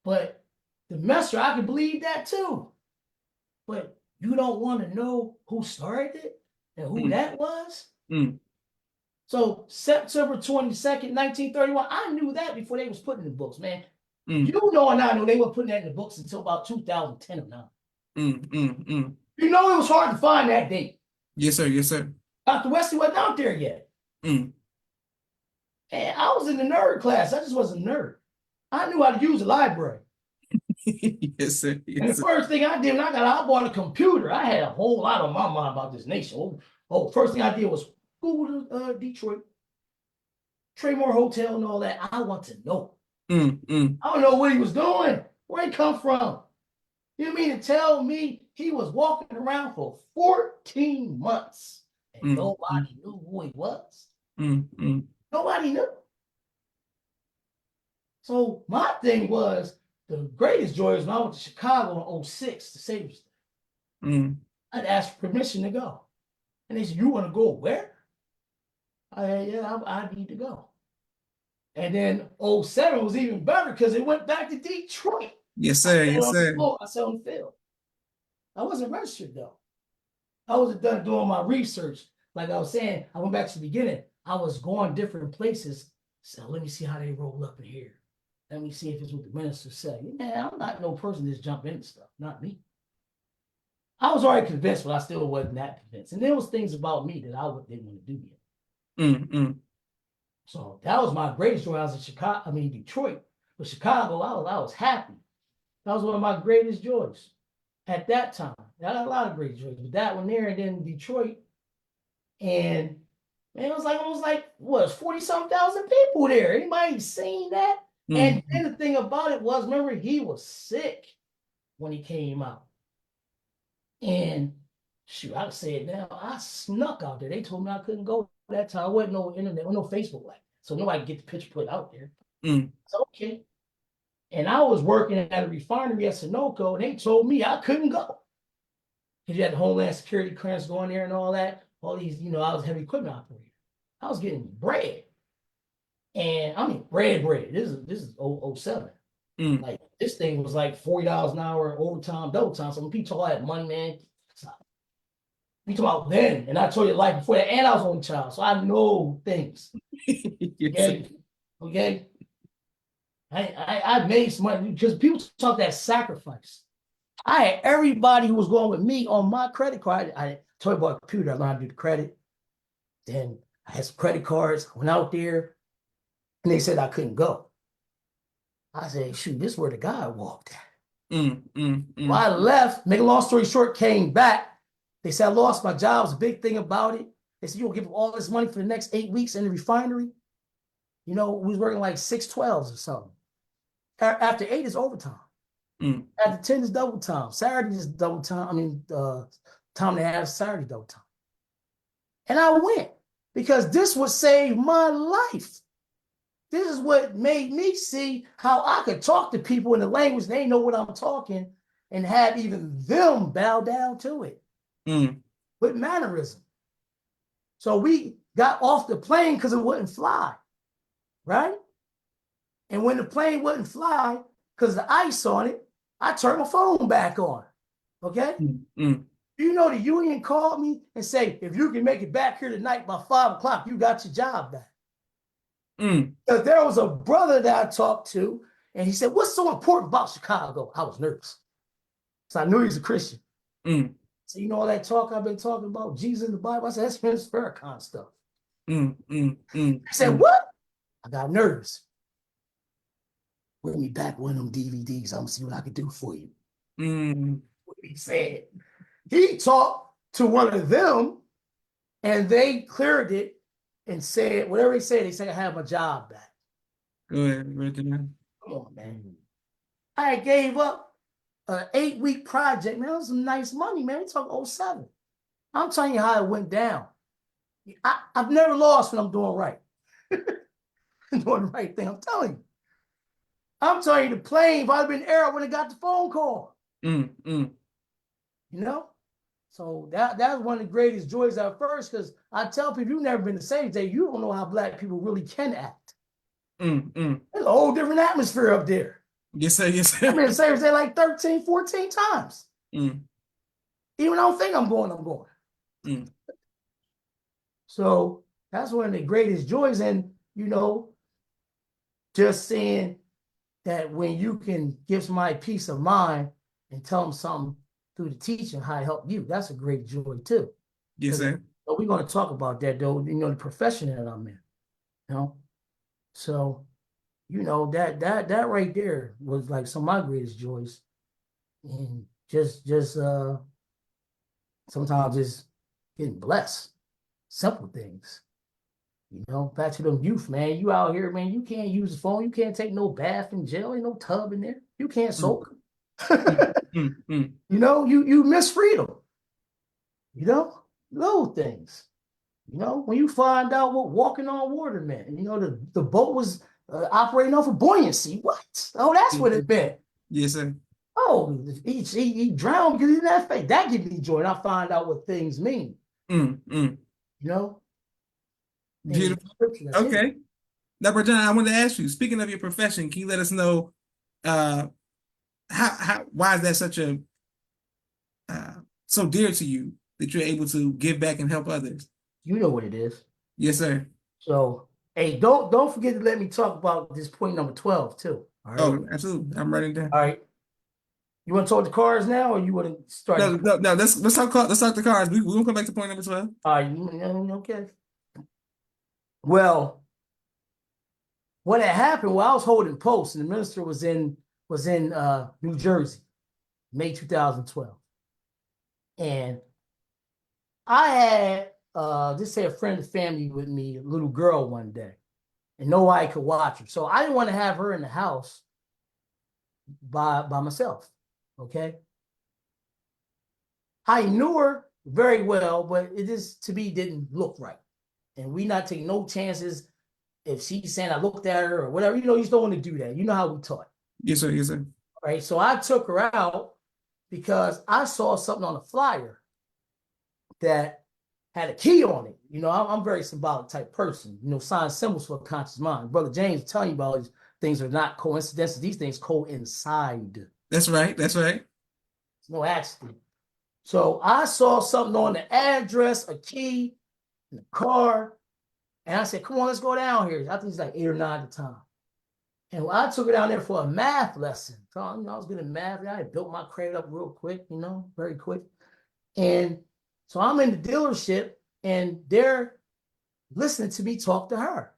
But the minister, I can believe that too. But you don't want to know who started it and who that was? So September 22nd, 1931, I knew that before they was putting in the books, man. You know and I know they were putting that in the books until about 2010 or now. You know it was hard to find that date.
Yes, sir. Yes, sir.
Dr. Wesley wasn't out there yet. And I was in the nerd class. I just wasn't a nerd. I knew how to use a library.
Yes, sir. Yes,
and the first thing I did when I bought a computer, I had a whole lot on my mind about this nation. First thing I did was Google Detroit, Traymore Hotel and all that. I want to know. I don't know what he was doing. Where he come from? You mean to tell me he was walking around for 14 months and nobody knew who he was? Nobody knew. So my thing was, the greatest joy was when I went to Chicago in 2006 to Savior's Day. I'd asked for permission to go. And they said, you want to go where? I said, yeah, I need to go. And then 2007 was even better because it went back to Detroit.
Yes, sir. Yes, sir.
I sat on the field. I wasn't registered though. I wasn't done doing my research. Like I was saying, I went back to the beginning. I was going different places. So let me see how they roll up in here. Let me see if it's what the minister said. Yeah, I'm not no person that's jumping into stuff. Not me. I was already convinced, but I still wasn't that convinced. And there was things about me that I didn't want to do yet. So that was my greatest joy. I was in Detroit. But Chicago, I was happy. That was one of my greatest joys at that time. I had a lot of great joys, but that one there and then Detroit. And man, it was like almost like what, 40-something thousand people there. Anybody seen that? And then the thing about it was, remember, he was sick when he came out. And shoot, I say it now, I snuck out there. They told me I couldn't go that time. There wasn't no internet, no Facebook like that. So nobody could get the picture put out there. It's okay. And I was working at a refinery at Sunoco, and they told me I couldn't go. Because you had the Homeland Security clearance going there and all that. All these, I was a heavy equipment operator. I was getting bread. And I mean, bread. This is 07. Like, this thing was like $40 an hour, overtime, double time. So when people talk that money, man, we talk about then. And I told you life before that, and I was only child. So I know things. Okay? I made some money because people talk that sacrifice. I had everybody who was going with me on my credit card. I told you about a computer. I learned how to do the credit. Then I had some credit cards. I went out there, and they said I couldn't go. I said, shoot, this is where the guy walked at. When I left, make a long story short, came back. They said I lost my job. It was a big thing about it. They said, you'll give all this money for the next 8 weeks in the refinery. We was working like 6/12s or something. After 8 is overtime. After 10 is double time. Saturday is double time. Time and a half, Saturday double time. And I went because this would save my life. This is what made me see how I could talk to people in the language they know what I'm talking and have even them bow down to it with mannerism. So we got off the plane because it wouldn't fly, right? And when the plane wouldn't fly because of the ice on it, I turned my phone back on, okay? You know, the union called me and say, if you can make it back here tonight by 5 o'clock, you got your job back. Because there was a brother that I talked to, and he said, what's so important about Chicago? I was nervous. So I knew he was a Christian. So you know all that talk I've been talking about, Jesus in the Bible? I said, that's Vince Farrakhan stuff. He said, what? I got nervous. Bring me back one of them DVDs. I'm gonna see what I can do for you. What he said. He talked to one of them, and they cleared it and said, whatever he said, they said, I have my job back.
Go ahead, Reginald.
Come on, man. I gave up an 8-week project, man. That was some nice money, man. We talk 07. I'm telling you how it went down. I've never lost when I'm doing right. I'm doing the right thing. I'm telling you. I'm telling you, the plane, if I'd have been air, I would have got the phone call. You know? So that was one of the greatest joys at first, because I tell people, you've never been to St. Day, you don't know how Black people really can act. There's a whole different atmosphere up there.
Yes, sir. Yes, sir.
I've been to St. Day like 13, 14 times. Even I don't think I'm going. So that's one of the greatest joys. And, you know, just saying that when you can give somebody peace of mind and tell them something through the teaching, how it helped you, that's a great joy too.
Yes, sir.
But we're going to talk about that though, you know, the profession that I'm in, you know? So, you know, that right there was like some of my greatest joys. And just sometimes just getting blessed, simple things. You know, back to them youth, man. You out here, man. You can't use the phone. You can't take no bath in jail. Ain't no tub in there. You can't soak. You know, you miss freedom. You know, little things. You know, when you find out what walking on water meant, you know, the boat was operating off of buoyancy. What? Oh, that's what it meant.
Yes, sir.
Oh, he drowned because he didn't have faith. That gives me joy. And I find out what things mean. You know?
Beautiful. Okay. Now, Brother John, I wanted to ask you, speaking of your profession, can you let us know how why is that such a so dear to you that you're able to give back and help others?
You know what it is.
Yes, sir.
So, hey, don't forget to let me talk about this point number 12 too. All right?
Oh, absolutely. I'm writing down.
All right. You want to talk the cars now, or you want to start?
No. Let's talk the cars. We won't come back to point number 12.
All right. Okay. Well, what had happened? Well, I was holding posts, and the minister was in New Jersey, May 2012, and I had just say a friend of the family with me, a little girl one day, and nobody could watch her, so I didn't want to have her in the house by myself. Okay. I knew her very well, but it just to me didn't look right. And we not take no chances if she's saying I looked at her or whatever. You know, you just don't want to do that. You know how we taught.
Yes, sir. Yes, sir.
All right. So I took her out because I saw something on a flyer that had a key on it. You know, I'm a very symbolic type person. You know, signs, symbols for a conscious mind. Brother James is telling you about these things are not coincidences. These things coincide.
That's right. That's right.
It's no accident. So I saw something on the address, a key, in the car, and I said, come on, let's go down here. I think it's like 8 or 9 at the time. And I took her down there for a math lesson. So, you know, I was good at math. I had built my credit up real quick, you know, very quick. And so I'm in the dealership, and they're listening to me talk to her.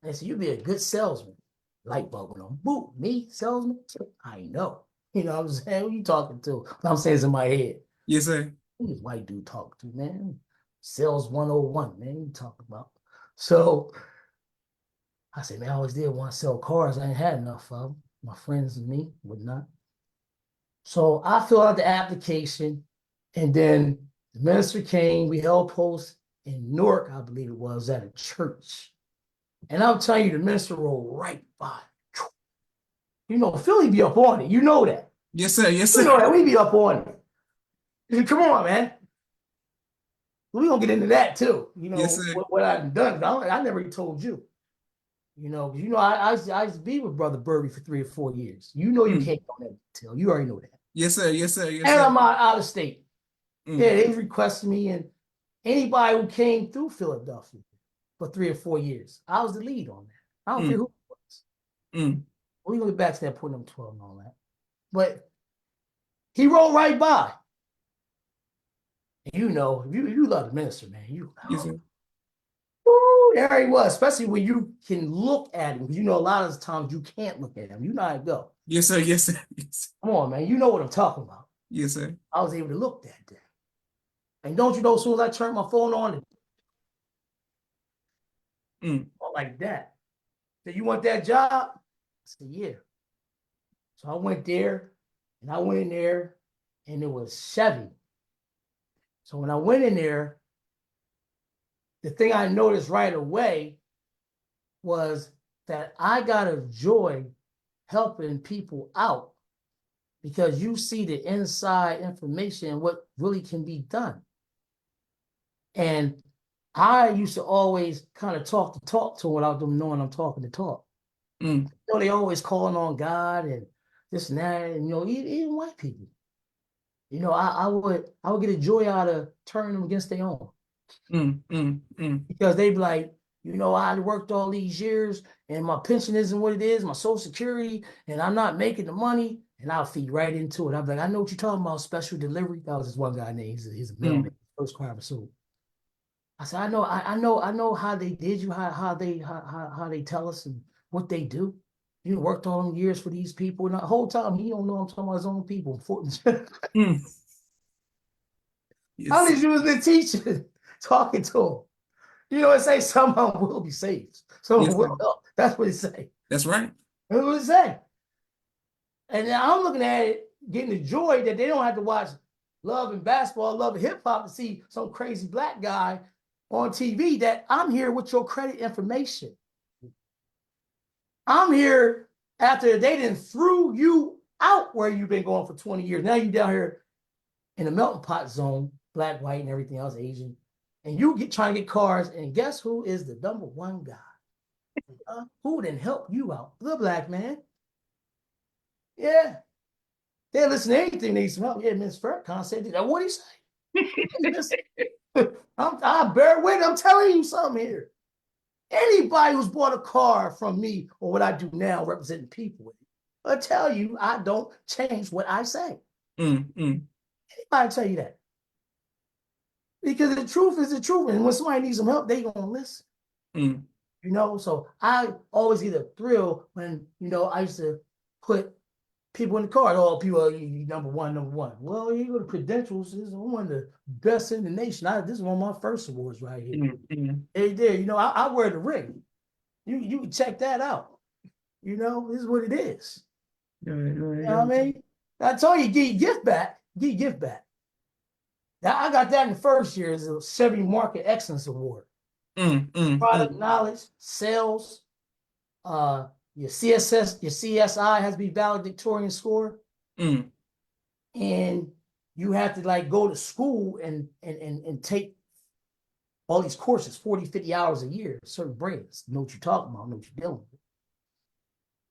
And so you'd be a good salesman. Light bulb went on. Boo, me, salesman? I know. You know what I'm saying? Who you talking to? I'm saying it's in my head.
Yes, sir.
Who this white dude talking to, man? Sales 101, man. You talking about? So I said, man, I always did want to sell cars. I ain't had enough of them. My friends and me would not. So I filled out the application, and then The minister came, we held post in Newark, I believe it was, at a church. And I'm telling you, the minister rolled right by. You know, Philly be up on it. You know that.
Yes, sir. Yes,
You know
sir.
that. We be up on it. You say, come on, man. We're going to get into that too. You know,
Yes, sir.
what I've done. I never told you. You know, I used to be with Brother Burby for 3 or 4 years. You know, you can't go that detail. You already know that.
Yes, sir. Yes, sir. Yes,
And
sir.
I'm out of state.
Mm.
Yeah, they requested me, and anybody who came through Philadelphia for 3 or 4 years, I was the lead on that. I don't care who it was.
Mm.
We're going to get back to that, putting them 12 and all that. But he rolled right by. And you know, you love the minister, man.
Yes, sir.
Ooh, there he was, especially when you can look at him. Because you know, a lot of times you can't look at him. You know how it go.
Yes, sir. Yes, sir. Yes.
Come on, man. You know what I'm talking about.
Yes, sir.
I was able to look that day. And don't you know, as soon as I turned my phone on, like that. Said, you want that job? I said, yeah. So I went there, and I went in there, and it was Chevy. So when I went in there, the thing I noticed right away was that I got a joy helping people out because you see the inside information and what really can be done. And I used to always kind of talk to them without them knowing I'm talking to talk. You know, they always calling on God and this and that, and you know, even white people. You know, I would get a joy out of turning them against their own. Because they'd be like, you know, I worked all these years and my pension isn't what it is, my Social Security, and I'm not making the money. And I'll feed right into it. I'm like, I know what you're talking about, special delivery. That was this one guy named, he's a mailman, first car ever sold. I said, I know how they did you, how they tell us and what they do. You worked all them years for these people, and the whole time he don't know I'm talking about his own people.
Yes,
How did
sir.
you was the teacher talking to him? You know, it say some of them will be saved. Some
Yes,
will help. That's what it say.
That's right.
That's what it say. And now I'm looking at it, getting the joy that they don't have to watch Love and Basketball, Love and Hip Hop to see some crazy black guy on TV, that I'm here with your credit information. I'm here after they didn't threw you out where you've been going for 20 years. Now you down here in the melting pot zone, black, white, and everything else, Asian. And you trying to get cars, and guess who is the number one guy? Who didn't help you out? The black man. Yeah. They listen to anything they need some help. Yeah, Miss Farrakhan said that. What did he say? I bear with it. I'm telling you something here. Anybody who's bought a car from me or what I do now representing people, I'll tell you I don't change what I say. Anybody tell you that? Because the truth is the truth. And when somebody needs some help, they gonna listen. You know, so I always get a thrill when, you know, I used to put people in the car. Oh, people are number one. Well, you go to credentials. This is one of the best in the nation. This is one of my first awards right here. Hey, there, you know, I wear the ring. You can check that out. You know, this is what it is. You know what I mean? I told you, get your gift back. Get your gift back. Now, I got that in the first year as a Chevy Market Excellence Award. Product knowledge, sales, your CSI has to be valedictorian score. And you have to like go to school and take all these courses, 40, 50 hours a year, certain brands, know what you're talking about, know what you're dealing with.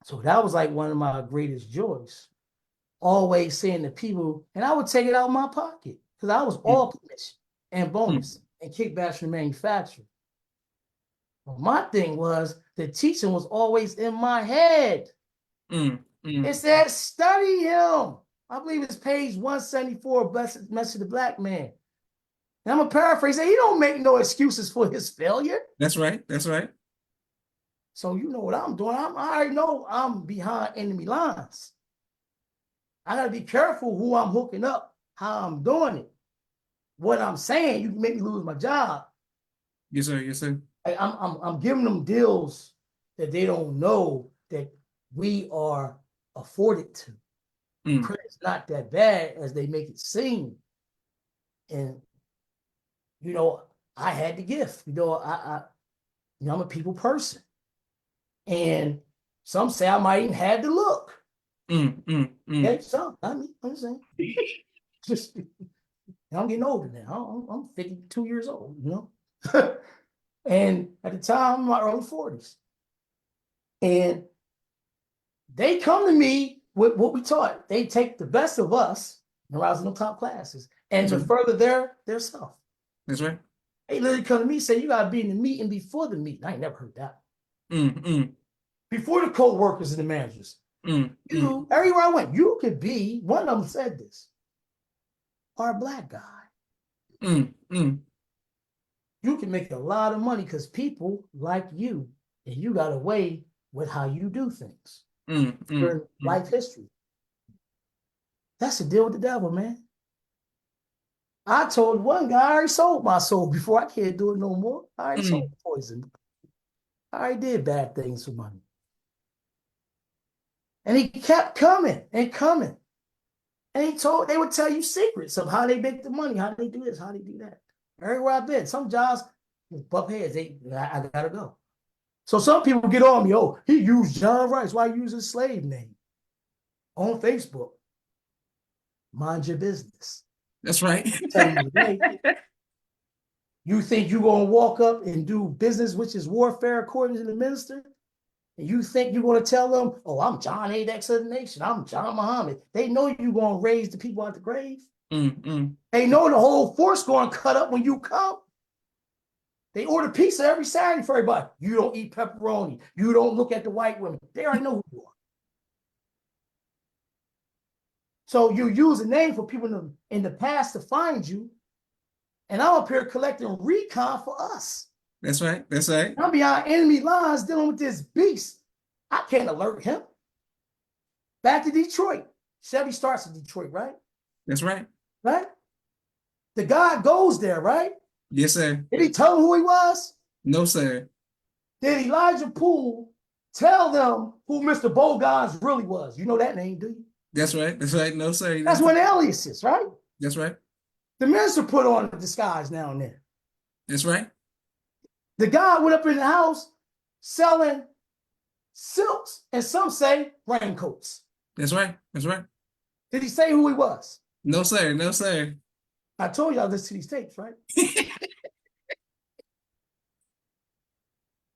So that was like one of my greatest joys. Always saying to people, and I would take it out of my pocket because I was all commission and bonus and kickbacks from the manufacturer. But my thing was the teaching was always in my head. It said, study him. I believe it's page 174, Blessed Message of the Black Man. And I'm going to paraphrase, he don't make no excuses for his failure.
That's right. That's right.
So you know what I'm doing. I already know I'm behind enemy lines. I got to be careful who I'm hooking up, how I'm doing it. What I'm saying, you can make me lose my job.
Yes, sir. Yes, sir.
I'm giving them deals that they don't know that we are afforded to. Credit's not that bad as they make it seem. And I had the gift. I'm a people person. And some say I might even have the look. Okay, some, I'm saying. Just, I'm getting older now. I'm 52 years old, And at the time, I'm in my early 40s. And they come to me with what we taught. They take the best of us, and I was in the top classes, and to further their self.
That's right.
They literally come to me and say, you got to be in the meeting before the meeting. I ain't never heard that. Before the co-workers and the managers. Everywhere I went, you could be, one of them said this, our black guy. You can make a lot of money because people like you, and you got a way with how you do things. During life history. That's the deal with the devil, man. I told one guy I already sold my soul before. I can't do it no more. I already sold poison. I already did bad things for money. And he kept coming and coming. And they would tell you secrets of how they make the money, how they do this, how they do that. Everywhere I've been, some jobs butt heads. I gotta go. So some people get on me, oh, he used John Rice. Why use his slave name? On Facebook. Mind your business.
That's right.
Tell you today, you think you're going to walk up and do business, which is warfare, according to the minister? And you think you're going to tell them, oh, I'm John A. X of the nation. I'm John Muhammad. They know you're going to raise the people out the grave. They know the whole force going to cut up when you come. They order pizza every Saturday for everybody. You don't eat pepperoni. You don't look at the white women. They already know who you are. So you use a name for people in the past to find you. And I'm up here collecting recon for us.
That's right. That's right.
I'm behind enemy lines dealing with this beast. I can't alert him. Back to Detroit. Chevy starts in Detroit, right?
That's right.
Right? The guy goes there, right?
Yes, sir.
Did he tell them who he was?
No, sir.
Did Elijah Poole tell them who Mr. Bogans really was? You know that name, do you?
That's right. That's right. No, sir.
That's one aliases, right?
That's right.
The minister put on a disguise now and then.
That's right.
The guy went up in the house selling silks and some say raincoats.
That's right. That's right.
Did he say who he was?
No, sir. No, sir.
I told y'all listen to these tapes, right?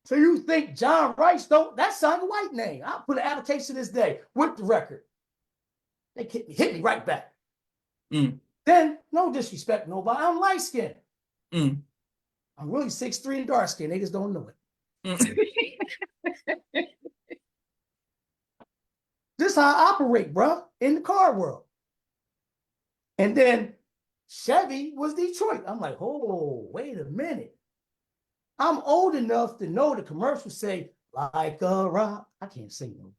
So you think John Rice don't? That sounds a white name. I'll put an application this day with the record. They hit me right back. Then, no disrespect, nobody. I'm light skinned. I'm really 6'3" and dark skinned. They just don't know it. This is how I operate, bro, in the car world. And then Chevy was Detroit. I'm like, oh, wait a minute. I'm old enough to know the commercials say, like a rock. I can't sing no.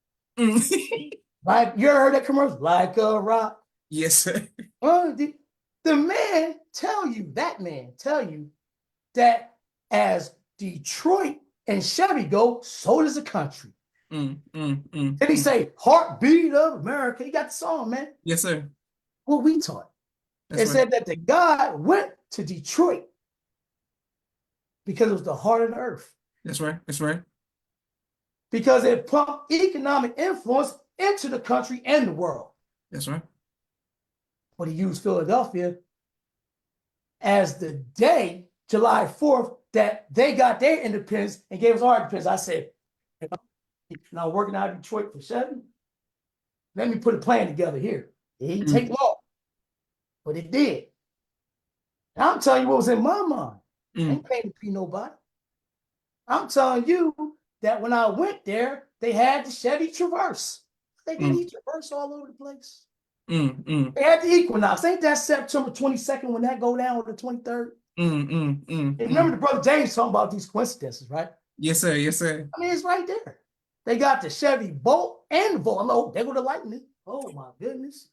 Like, you ever heard that commercial? Like a rock.
Yes, sir.
The man tell you that as Detroit and Chevy go, so does the country. And he say, heartbeat of America. He got the song, man.
Yes, sir.
What we taught. It said that the guy went to Detroit because it was the heart of the earth.
That's right. That's right.
Because it pumped economic influence into the country and the world.
That's right.
But he used Philadelphia as the day, July 4th, that they got their independence and gave us our independence. I said, now working out of Detroit for 7, let me put a plan together here. It didn't take long, but it did. And I'm telling you what was in my mind. I ain't paying to be nobody. I'm telling you that when I went there, they had the Chevy Traverse. They did Traverse all over the place. They had the Equinox. Ain't that September 22nd when that go down, or the 23rd? And remember the brother James talking about these coincidences, right?
Yes, sir. Yes, sir.
I mean, it's right there. They got the Chevy Bolt and the Volt. I'm like, oh, they go to Lightning. Oh my goodness.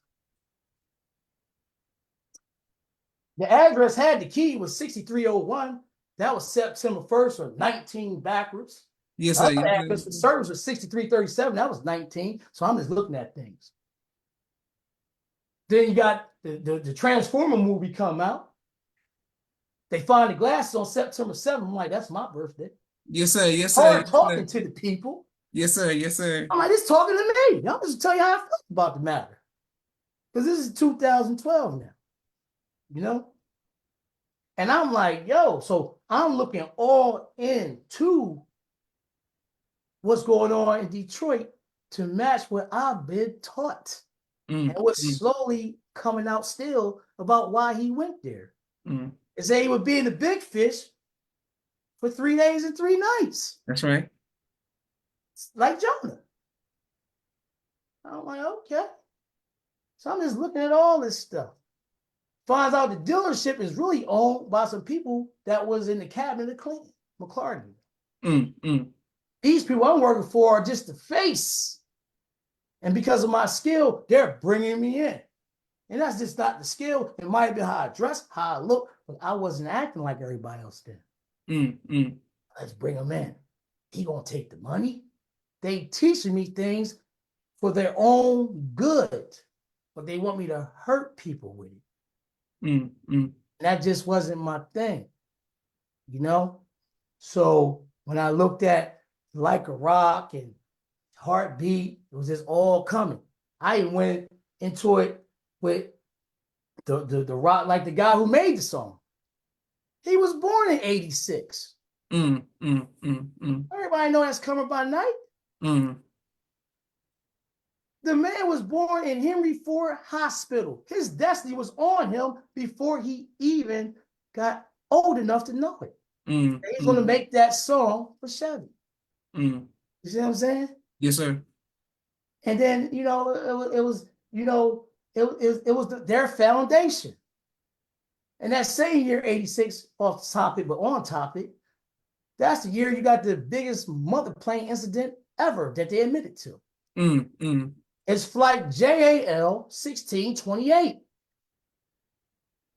The address had the key was 6301. That was September 1st or 19 backwards.
Yes, sir.
The address for service was 6337. That was 19. So I'm just looking at things. Then you got the Transformer movie come out. They find the glasses on September 7th. I'm like, that's my birthday.
Yes, sir. Yes, sir.
Hard
Yes,
talking
sir.
to the people.
Yes, sir. Yes, sir.
I'm like, it's talking to me. I'm just tell you how I feel about the matter. Because this is 2012 now, you know? And I'm like, yo, so I'm looking all into what's going on in Detroit to match what I've been taught. And what's slowly coming out still about why he went there. Is that he would be in the big fish for 3 days and 3 nights.
That's right.
Like Jonah. I'm like, okay. So I'm just looking at all this stuff. Finds out the dealership is really owned by some people that was in the cabinet of Clinton, McClarty. These people I'm working for are just the face. And because of my skill, they're bringing me in. And that's just not the skill. It might be how I dress, how I look, but I wasn't acting like everybody else did. Let's bring them in. He gonna take the money. They teaching me things for their own good, but they want me to hurt people with it. And that just wasn't my thing, you know? So when I looked at Like a Rock and Heartbeat, it was just all coming. I went into it with the rock, like the guy who made the song. He was born in 86. Everybody know that's Coming by Night. The man was born in Henry Ford Hospital. His destiny was on him before he even got old enough to know it. He's going to make that song for Chevy. You see what I'm saying?
Yes, sir.
And then, you know, it was their foundation. And that same year, 86, off topic, but on topic, that's the year you got the biggest mother plane incident ever that they admitted to. It's flight JAL 1628.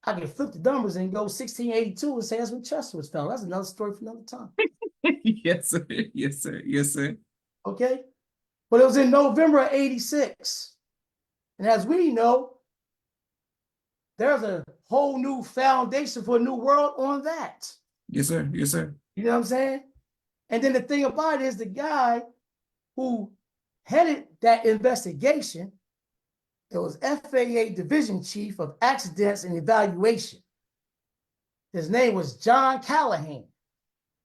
I can flip the numbers and go 1682 and say that's when Chester was found. That's another story for another time.
Yes, sir. Yes, sir. Yes, sir.
Okay? But it was in November of 86. And as we know, there's a whole new foundation for a new world on that.
Yes, sir. Yes, sir.
You know what I'm saying? And then the thing about it is the guy who headed that investigation, it was FAA Division Chief of Accidents and Evaluation. His name was John Callahan.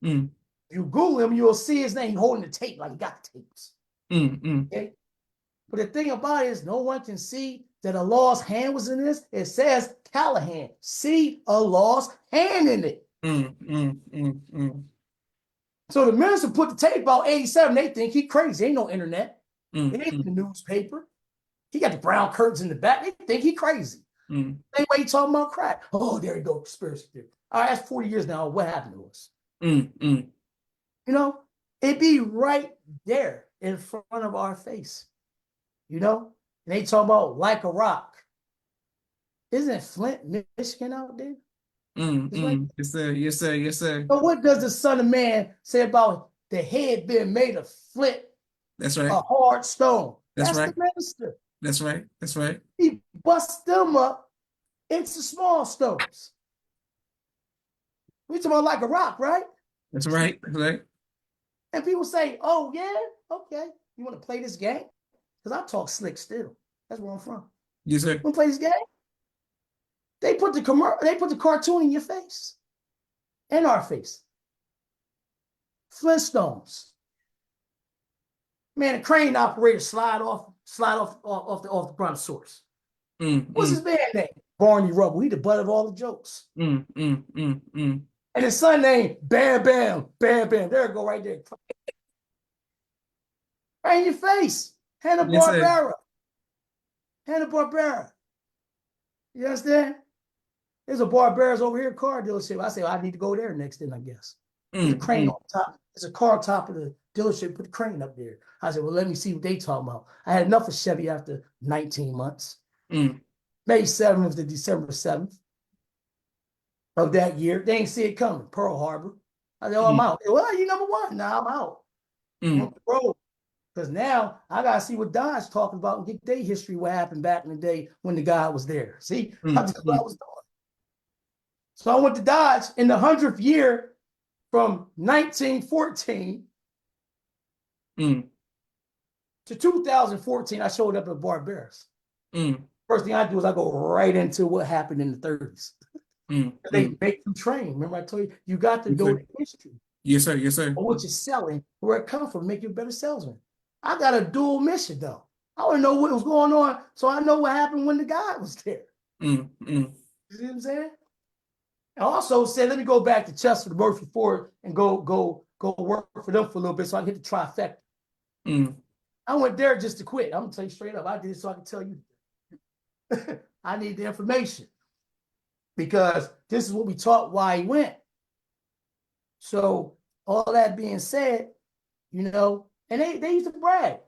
If you Google him, you'll see his name holding the tape like he got the tapes. Okay? But the thing about it is no one can see that a lost hand was in this. It says Callahan. See a lost hand in it. So the minister put the tape out 87. They think he crazy. Ain't no internet. It ain't the newspaper. He got the brown curtains in the back. They think he crazy. Same way he talking about crack. Oh, there you go, conspiracy theory. All right, that's 40 years now. What happened to us? You know, it be right there in front of our face. You know, and they talking about Like a Rock. Isn't Flint, Michigan out there?
Yes, sir. Yes, sir. Yes, sir.
But what does the Son of Man say about the head being made of flint?
That's right.
A hard stone.
That's right.
The minister.
That's right. That's right.
He busts them up into small stones. We talking about Like a Rock, right?
That's right. That's right.
And people say, oh, yeah, okay. You want to play this game? Because I talk slick still. That's where I'm from.
Yes, sir.
You want to play this game? They put the cartoon in your face. In our face. Flintstones. Man, a crane operator slide off the brontosaurus. What's his band name? Barney Rubble. He the butt of all the jokes. And his son named Bam Bam. Bam Bam. There it go right there. Right in your face. Hanna-Barbera. Hanna-Barbera. You understand? There's a Barbera's over here car dealership. I say, well, I need to go there next then, I guess. There's a crane on top. There's a car on top of the dealership. Put the crane up there. I said, well, let me see what they talking about. I had enough of Chevy after 19 months. May 7th to December 7th of that year. They ain't see it coming. Pearl Harbor. I said, oh, I'm out. Well, you number one. Now I'm out. On the road. Because now I got to see what Don's talking about and get their history, what happened back in the day when the guy was there. See? That's what I was doing. So I went to Dodge in the 100th year from 1914
Mm,
to 2014. I showed up at Barbaros.
mm,
First thing I do is I go right into what happened in the 30s. They
mm.
make you train. Remember, I told you, you got to
Yes,
know
sir.
the history
Yes, sir. Yes, sir.
of what you're selling, where it comes from, make you a better salesman. I got a dual mission, though. I want to know what was going on, so I know what happened when the guy was there.
Mm, mm.
You see what I'm saying? I also said, let me go back to Chester, the Murphy Ford, and go work for them for a little bit so I can hit the trifecta.
Mm.
I went there just to quit. I'm gonna tell you straight up. I did it so I can tell you. I need the information because this is what we taught why he went. So all that being said, and they used to brag.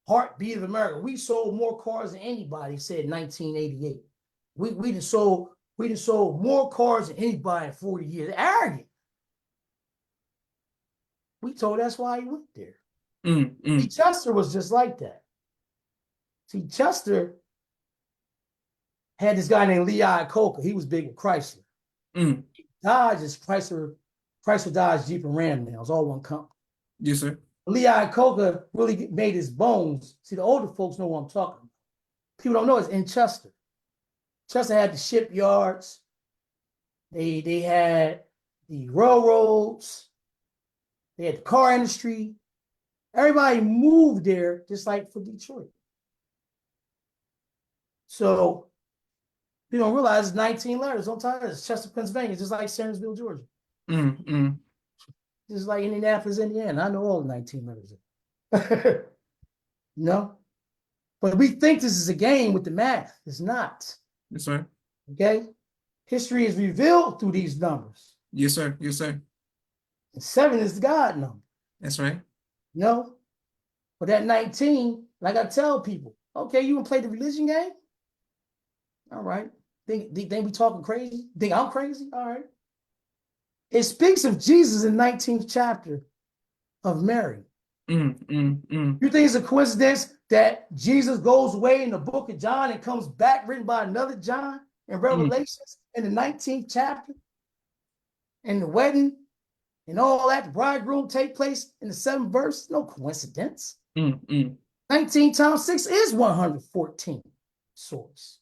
Heartbeat of America. We sold more cars than anybody, said 1988. We just sold more cars than anybody in 40 years. Arrogant. We told that's why he went there. See, Chester was just like that. See, Chester had this guy named Lee Iacocca. He was big with Chrysler. Dodge is Chrysler, Dodge, Jeep, and Ram now. It's all one company.
Yes, sir.
Lee Iacocca really made his bones. See, the older folks know what I'm talking about. People don't know it's in Chester. Chester had the shipyards. They had the railroads. They had the car industry. Everybody moved there, just like for Detroit. So you don't realize it's 19 letters. Don't tell us Chester, Pennsylvania, just like Sandersville, Georgia. Just like Indianapolis, Indiana. I know all the 19 letters. No. But we think this is a game with the math. It's not.
Yes, sir.
Okay? History is revealed through these numbers.
Yes, sir. Yes, sir.
And 7 is the God number.
That's right.
No. But that 19, like I tell people, okay, you want to play the religion game? All right. Think we talking crazy? Think I'm crazy? All right. It speaks of Jesus in 19th chapter of Mary. You think it's a coincidence that Jesus goes away in the book of John and comes back written by another John in Revelations in the 19th chapter? And the wedding and all that, the bridegroom take place in the 7th verse? No coincidence. 19 times 6 is 114 swords.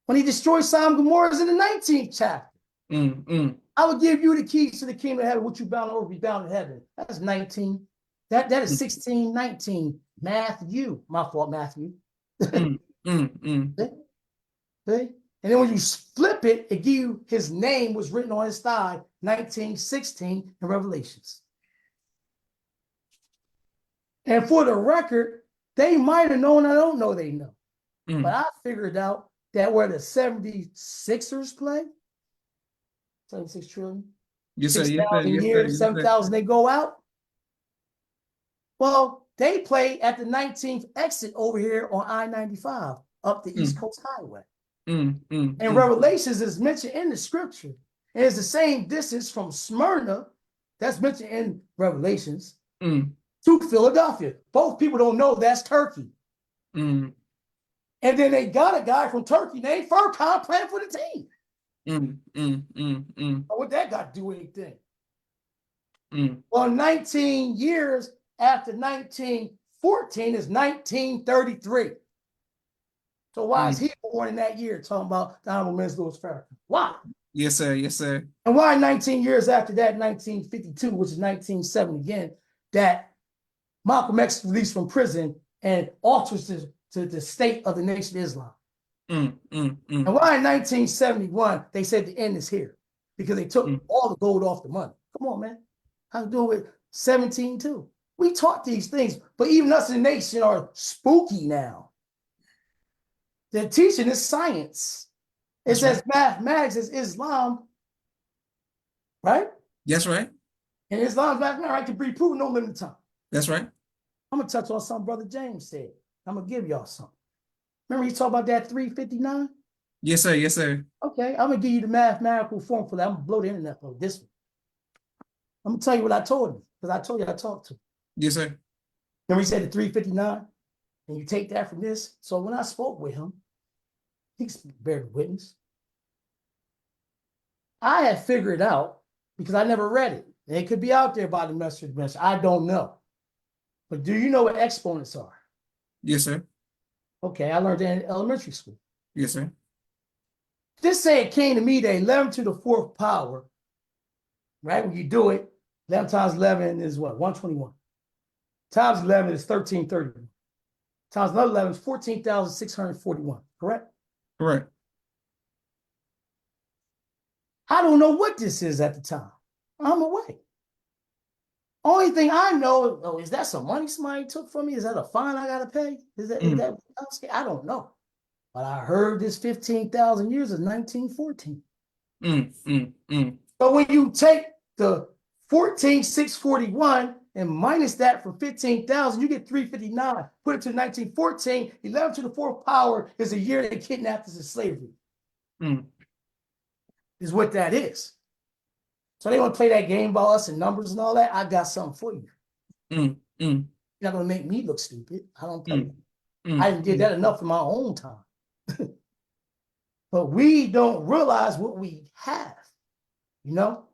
When he destroys Sodom and Gomorrah is in the 19th chapter. I will give you the keys to the kingdom of heaven. What you bound on earth be bound in heaven. That's 19. That is 16, 19. Matthew. My fault, Matthew. See? And then when you flip it, it gives you his name was written on his thigh, 1916 in Revelations. And for the record, they might have known, I don't know they know. But I figured out that where the 76ers play, 76 trillion,
Yes, sir. Yes, sir.
6,000
Yes, sir.
years,
Yes,
7,000 they go out. Well, they play at the 19th exit over here on I-95 up the East Coast Highway. And Revelations is mentioned in the scripture. And it's the same distance from Smyrna, that's mentioned in Revelations, to Philadelphia. Both people don't know that's Turkey. And then they got a guy from Turkey named Furkan playing for the team. What that got to do with anything? Well, 19 years after 1914 is 1933. So why is he born in that year talking about the Honorable Men's Louis Farrakhan? Why?
Yes, sir. Yes, sir.
And why 19 years after that, 1952, which is 1970 again, that Malcolm X released from prison and alters to the state of the Nation of Islam? And why in 1971 they said the end is here? Because they took all the gold off the money. Come on, man. How to do it with 17 too? We taught these things, but even us in the nation are spooky now. They're teaching is science. It says mathematics is Islam, right?
That's right.
And Islam's mathematics right, can be proven no limited time.
That's right.
I'm gonna touch on something Brother James said. I'm gonna give y'all something. Remember he talked about that 359?
Yes, sir. Yes, sir.
Okay, I'm gonna give you the mathematical form for that. I'm gonna blow the internet for this one. I'm gonna tell you what I told him, because I told you I talked to him.
Yes, sir.
Remember he said the 359? And you take that from this. So when I spoke with him, he bear witness. I had figured out because I never read it. It could be out there by the message. I don't know. But do you know what exponents are?
Yes, sir.
Okay, I learned that in elementary school.
Yes, sir.
Just say it came to me that 11 to the fourth power, right? When you do it, 11 times 11 is what? 121. Times 11 is 1331. Times another 11 is 14,641, correct?
Correct.
I don't know what this is at the time. I'm away. Only thing I know, oh, is that some money somebody took from me? Is that a fine I gotta pay? Is that I don't know. But I heard this 15,000 years is 1914. So when you take the 14,641 and minus that from 15,000, you get 359. Put it to 1914, 11 to the fourth power is a year they kidnapped us in slavery. Is what that is. So they want to play that game about us and numbers and all that. I got something for you. You're not going to make me look stupid. I don't play that. I did that enough in my own time. But we don't realize what we have, you know?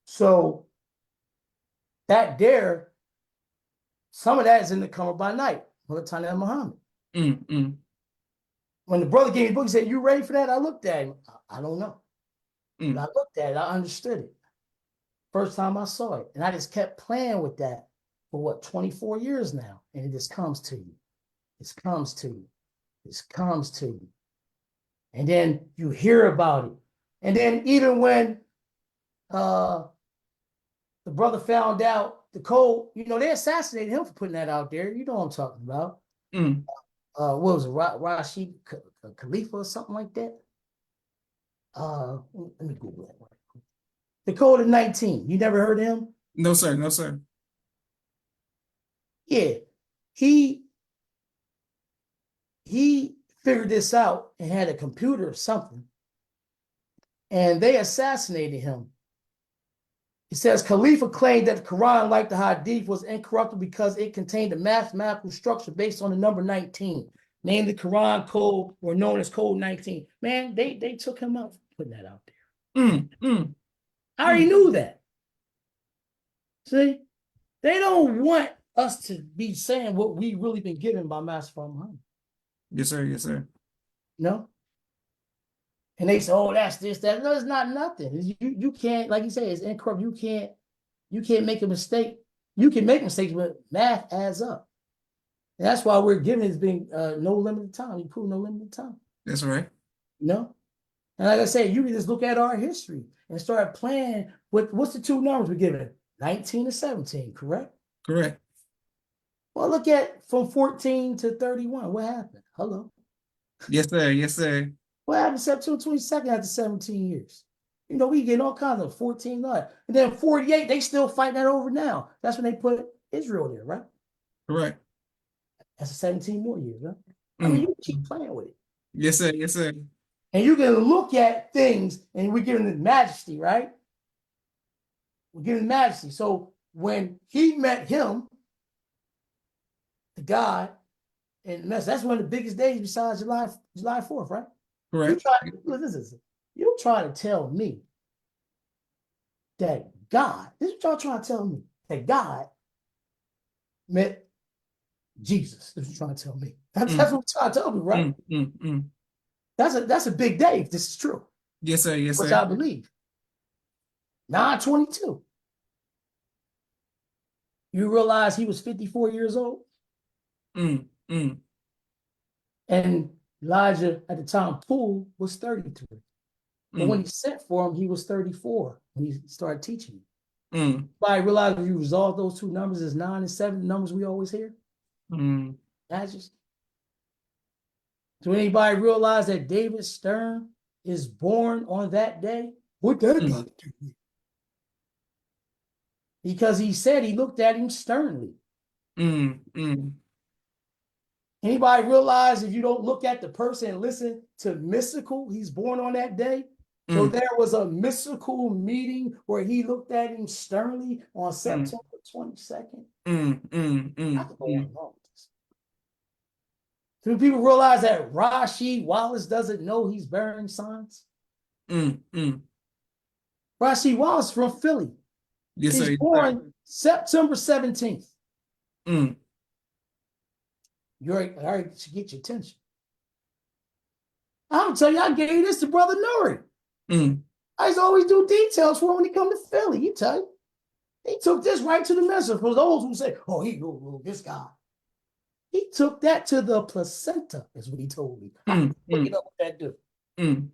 So that there, some of that is in the Comer by Night, Muhammad Muhammad. When the brother gave me the book, he said, "You ready for that?" I looked at him. I don't know. But I looked at it, I understood it. First time I saw it. And I just kept playing with that for what, 24 years now. And it just comes to you. It comes to you. It comes to you. And then you hear about it. And then even when the brother found out the code, you know, they assassinated him for putting that out there. You know what I'm talking about. What was it, Rashid Khalifa or something like that? Let me Google that one. The Code of 19. You never heard of him?
No, sir. No, sir.
Yeah. He figured this out and had a computer or something. And they assassinated him. It says Khalifa claimed that the Quran, like the Hadith, was incorruptible because it contained a mathematical structure based on the number 19. Named the Quran code, or known as Code 19. Man, they took him out for putting that out there. I already knew that. See, they don't want us to be saying what we really been given by Master Muhammad.
Yes, sir. Yes, sir.
No. And they say, "Oh, that's this, that." No, it's not nothing. You can't, like you say, it's incorrupt. You can't make a mistake. You can make mistakes, but math adds up. And that's why we're given as being no limited time. You prove no limited time.
That's right.
You know? And like I said, you can just look at our history and start playing with what's the two numbers we're given? 19 and 17, correct?
Correct.
Well, look at from 14 to 31. What happened? Hello.
Yes, sir. Yes, sir.
What happened September 22nd after 17 years? You know, we get all kinds of 14 lives. And then 48, they still fighting that over now. That's when they put Israel there, right?
Correct.
That's 17 more years, right? I mean, you keep playing with it.
Yes, sir. Yes, sir.
And you can look at things and we're giving it majesty, right? We're giving majesty. So when he met him, the God, and that's one of the biggest days besides July 4th, right?
Correct.
You try to tell me that God, this is what y'all trying to tell me, that God met Jesus. This is what you're trying to tell me. That's what you're trying to tell me, right? That's a big day if this is true.
Yes, sir. Yes, sir.
Which I believe. 9/22. You realize he was 54 years old? And Elijah at the time, Poole, was 33. But when he sent for him, he was 34 when he started teaching. But I realized when you resolve those two numbers as 9 and 7, numbers we always hear. That's just. Do anybody realize that David Stern is born on that day? What that got to do with it? Because he said he looked at him sternly. Anybody realize if you don't look at the person and listen to mystical, he's born on that day? So there was a mystical meeting where he looked at him sternly on September 22nd. Do people realize that Rasheed Wallace doesn't know he's bearing signs? Rasheed Wallace from Philly.
Yes,
He's
sir.
born September 17th.
Mm,
You already should get your attention. I'm gonna tell you, I gave this to Brother Nuri.
mm,
I used to always do details for him when he come to Philly. He tell you. He took this right to the messenger. For those who say, oh, this guy. He took that to the placenta, is what he told me. Look it up what that do.
mm.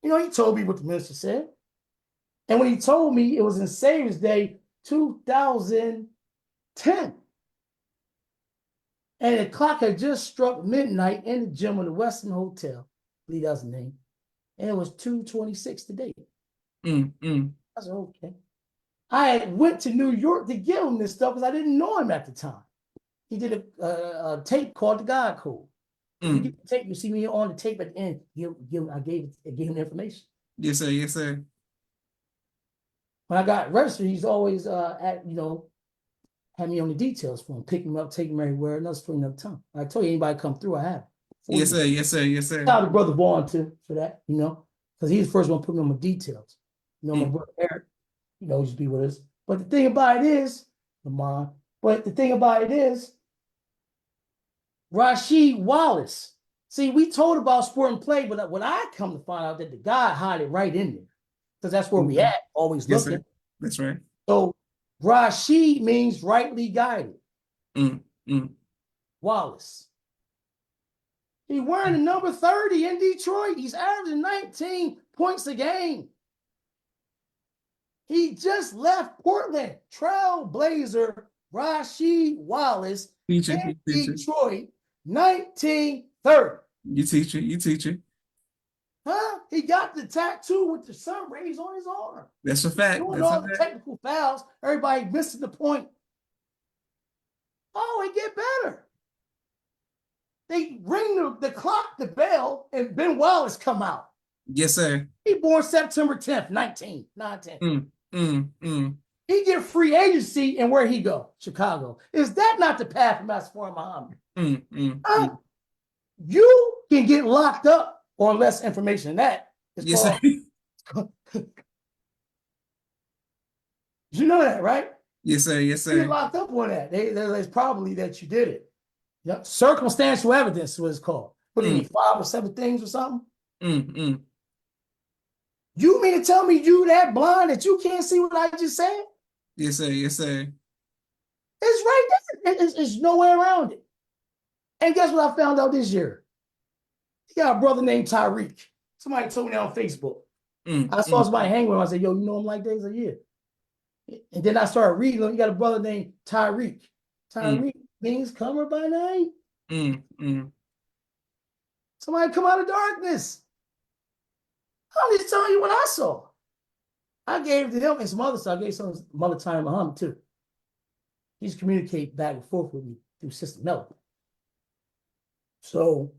You know, he told me what the minister said. And when he told me, it was in Savior's Day 2010. And the clock had just struck midnight in the gym of the Westin Hotel. I believe that's the name. And it was 2:26 today. I said, okay. I went to New York to give him this stuff because I didn't know him at the time. He did a tape called The God Code. You get the tape, you see me on the tape at the end. I gave him the information.
Yes, sir. Yes, sir.
When I got registered, he's always had me on the details for him, pick him up, take him everywhere, another story, another time. I told you, anybody come through, I have.
Yes, sir. Yes, sir. Yes, sir.
Shout out to Brother Vaughn too for that, because he's the first one to put me on my details. My brother Eric, used to be with us. But the thing about it is, Rasheed Wallace. See, we told about Sport and Play, but what I come to find out that the guy had it right in there. Because that's where we at, always
Yes,
looking.
sir. That's right.
So Rasheed means rightly guided. Wallace. He wearing the number 30 in Detroit. He's averaging 19 points a game. He just left Portland. Trailblazer Rasheed Wallace in Detroit, 1930.
You teach it. You teach it.
Huh? He got the tattoo with the sun rays on his arm.
That's a fact.
Doing
That's
all
a
the
fact.
technical fouls. Everybody missing the point. Oh, it get better. They ring the clock, the bell, and Ben Wallace come out.
Yes, sir.
He born September 10th, 910. He get free agency, and where he go? Chicago. Is that not the path of Master Muhammad? You can get locked up on less information than that. It's
Yes,
called,
sir.
you know that, right?
Yes, sir. Yes,
You get
sir.
locked up on that. It's probably that you did it. Yep. Circumstantial evidence is what it's called. What do you need, 5 or 7 things or something? You mean to tell me you that blind that you can't see what I just said?
Yes, sir. Yes, sir.
It's right there. It's no way around it. And guess what I found out this year? He got a brother named Tyreek. Somebody told me that on Facebook. I saw somebody hang with him. I said, yo, you know him like that? He's like, yeah. And then I started reading him. You got a brother named Tyreek. Tyreek means comer by night. Somebody come out of darkness. I'm just telling you what I saw. I gave to him and some other stuff. I gave some Mother Ty Muhammad too. He's communicate back and forth with me through Sister Melody. So,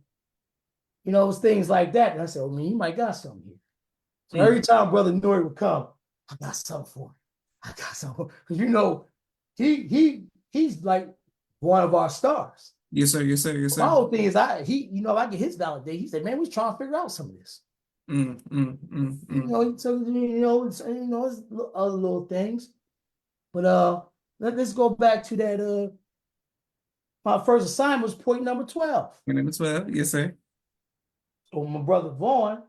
it's things like that. And I said, man, you might got something here. So every time Brother Nuri would come, I got something for him. I got something. Because he's like one of our stars.
Yes, sir. Yes, sir. Yes, sir.
My whole thing is if I get his validate, he said, man, we trying to figure out some of this. He told it's other little things. But let's go back to that. My first assignment was point number 12.
Number 12. Yes, sir.
So my brother Vaughn,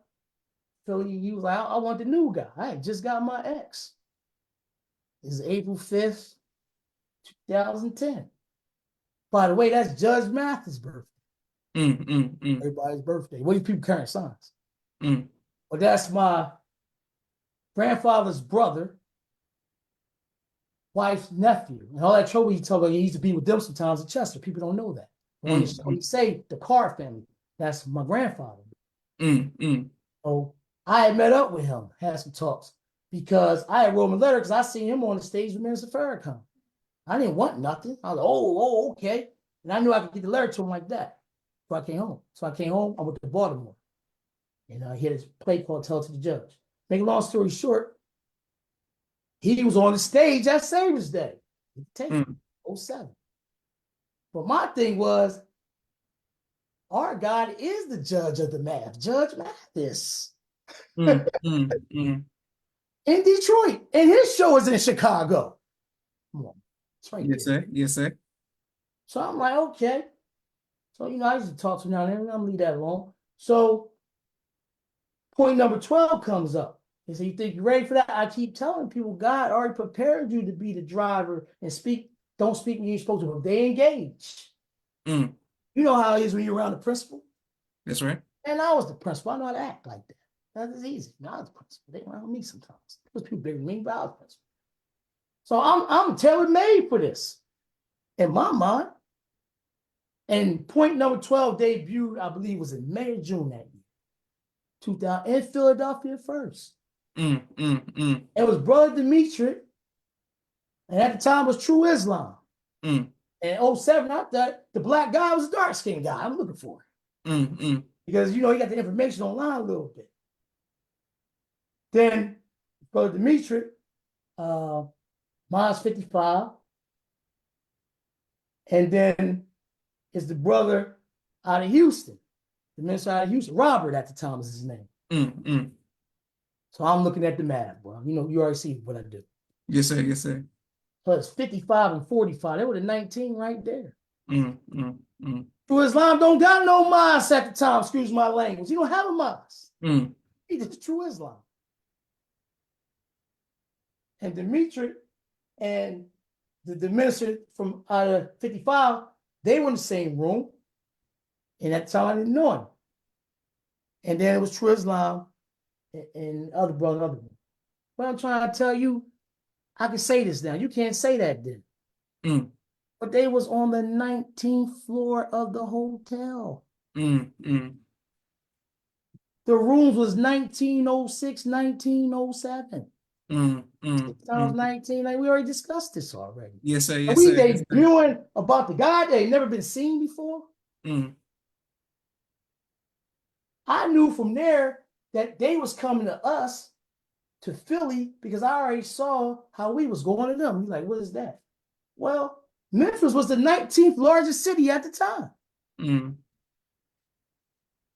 so he was like, I want the new guy. I had just got my ex. It's April 5th, 2010. By the way, that's Judge Mathis' birthday. Everybody's birthday. What do people carrying signs? Well, that's my grandfather's brother, wife's nephew, and all that trouble he told me. He used to be with them sometimes in Chester. People don't know that. When you say the Carr family, that's my grandfather. So I had met up with him, had some talks, because I had wrote him a letter because I seen him on the stage with Minister Farrakhan. I didn't want nothing. I was like, okay. And I knew I could get the letter to him like that. So I came home. I went to Baltimore. And he had his play called Tell It to the Judge. Make a long story short, he was on the stage at Savior's Day. 07. But my thing was, our God is the judge of the math. Judge Mathis. in Detroit, and his show is in Chicago. Come on, it's right
Yes,
there.
sir. Yes, sir.
So I'm like, okay. So I used to talk to him now and then. I'm gonna leave that alone. So point number 12 comes up. He said, "You think you're ready for that?" I keep telling people, God already prepared you to be the driver and speak. Don't speak when you're supposed to, but they engage.
Mm,
You know how it is when you're around the principal.
that's right.
And I was the principal. I know how to act like that. That's easy. I was the principal. They around me sometimes. There's people bigger than me, but I was the principal. So I'm tailor-made for this in my mind. And point number 12 debuted, I believe, was in May or June that year, 2000, in Philadelphia first. It was Brother Dimitri, and at the time was True Islam.
Mm,
And 07, I thought the black guy was a dark-skinned guy I'm looking for. Because, he got the information online a little bit. Then Brother Dimitri, mine's 55. And then is the brother out of Houston, the minister out of Houston. Robert at the time was his name. So I'm looking at the math, bro. You already see what I do.
Yes, sir. Yes, sir.
So it's 55 and 45. They were the 19 right there. True Islam don't got no mosque at the time, excuse my language. He don't have a mosque. He just True Islam. And Dimitri and the minister from out of 55, they were in the same room. And at the time, I didn't know him. And then it was True Islam and other brother. But I'm trying to tell you, I can say this now. You can't say that then. But they was on the 19th floor of the hotel. The rooms was 1906, 1907. Sounds 19. Like we already discussed this already.
Yes, sir.
And
Yes,
we
sir. Yes, sir.
debuting about the guy that ain't never been seen before. I knew from there that they was coming to us, to Philly, because I already saw how we was going to them. He's like, what is that? Well, Memphis was the 19th largest city at the time. Man,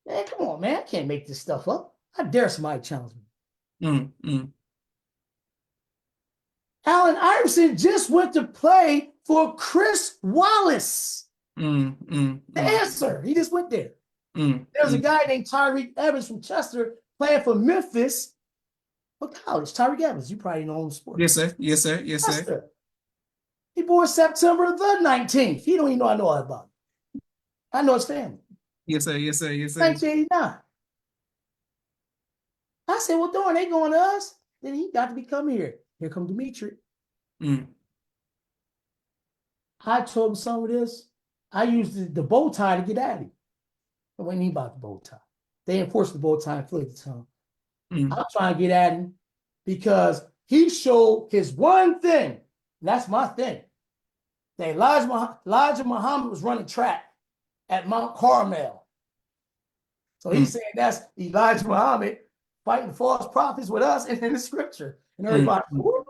come on, man. I can't make this stuff up. I dare somebody challenge me. Allen Iverson just went to play for Chris Wallace. The answer. He just went there. There's a guy named Tyreke Evans from Chester playing for Memphis. What college? Tyreke Evans. You probably know him in sports.
Yes, sir. Yes, sir. Yes, sir.
Chester. He born September the 19th. He don't even know I know all about him. I know his family.
Yes, sir. Yes, sir. Yes, sir.
1989. I said, well, darn, they going to us. Then he got to be coming here. Here come Dimitri. I told him some of this. I used the bow tie to get at him. I wasn't even about the bow tie. They enforced the bow tie in Philly at the time. I'm trying to get at him because he showed his one thing. And that's my thing. That Elijah Muhammad was running track at Mount Carmel. So he's saying that's Elijah Muhammad fighting false prophets with us and in the scripture. And everybody, woo!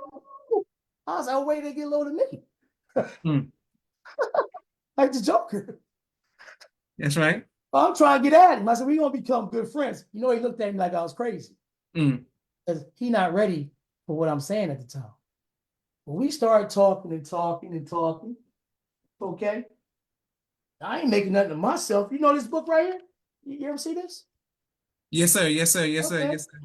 I was like, oh, wait, they get low to me. Like the Joker.
That's right.
I'm trying to get at him. I said, we're going to become good friends. He looked at me like I was crazy. Because he not ready for what I'm saying at the time. When we started talking, okay? I ain't making nothing of myself. You know this book right here? You ever see this?
Yes, sir. Yes, sir. Yes, sir.
Okay.
Yes, sir.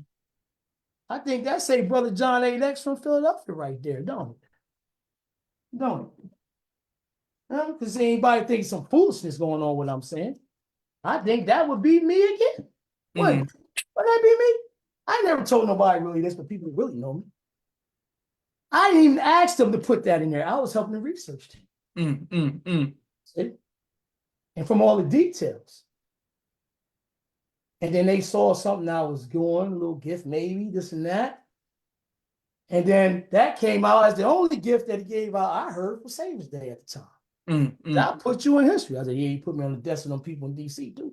I think that say Brother John A. Lex from Philadelphia right there, don't it? Don't it? Because anybody thinks some foolishness going on with what I'm saying. I think that would be me again. What? Would that be me? I never told nobody really this, but people really know me. I didn't even ask them to put that in there. I was helping the research team. See? And from all the details. And then they saw something I was doing, a little gift maybe, this and that. And then that came out as the only gift that he gave out, I heard, for Savior's Day at the time. I put you in history. I said, yeah, you put me on the desk of them people in D.C. too.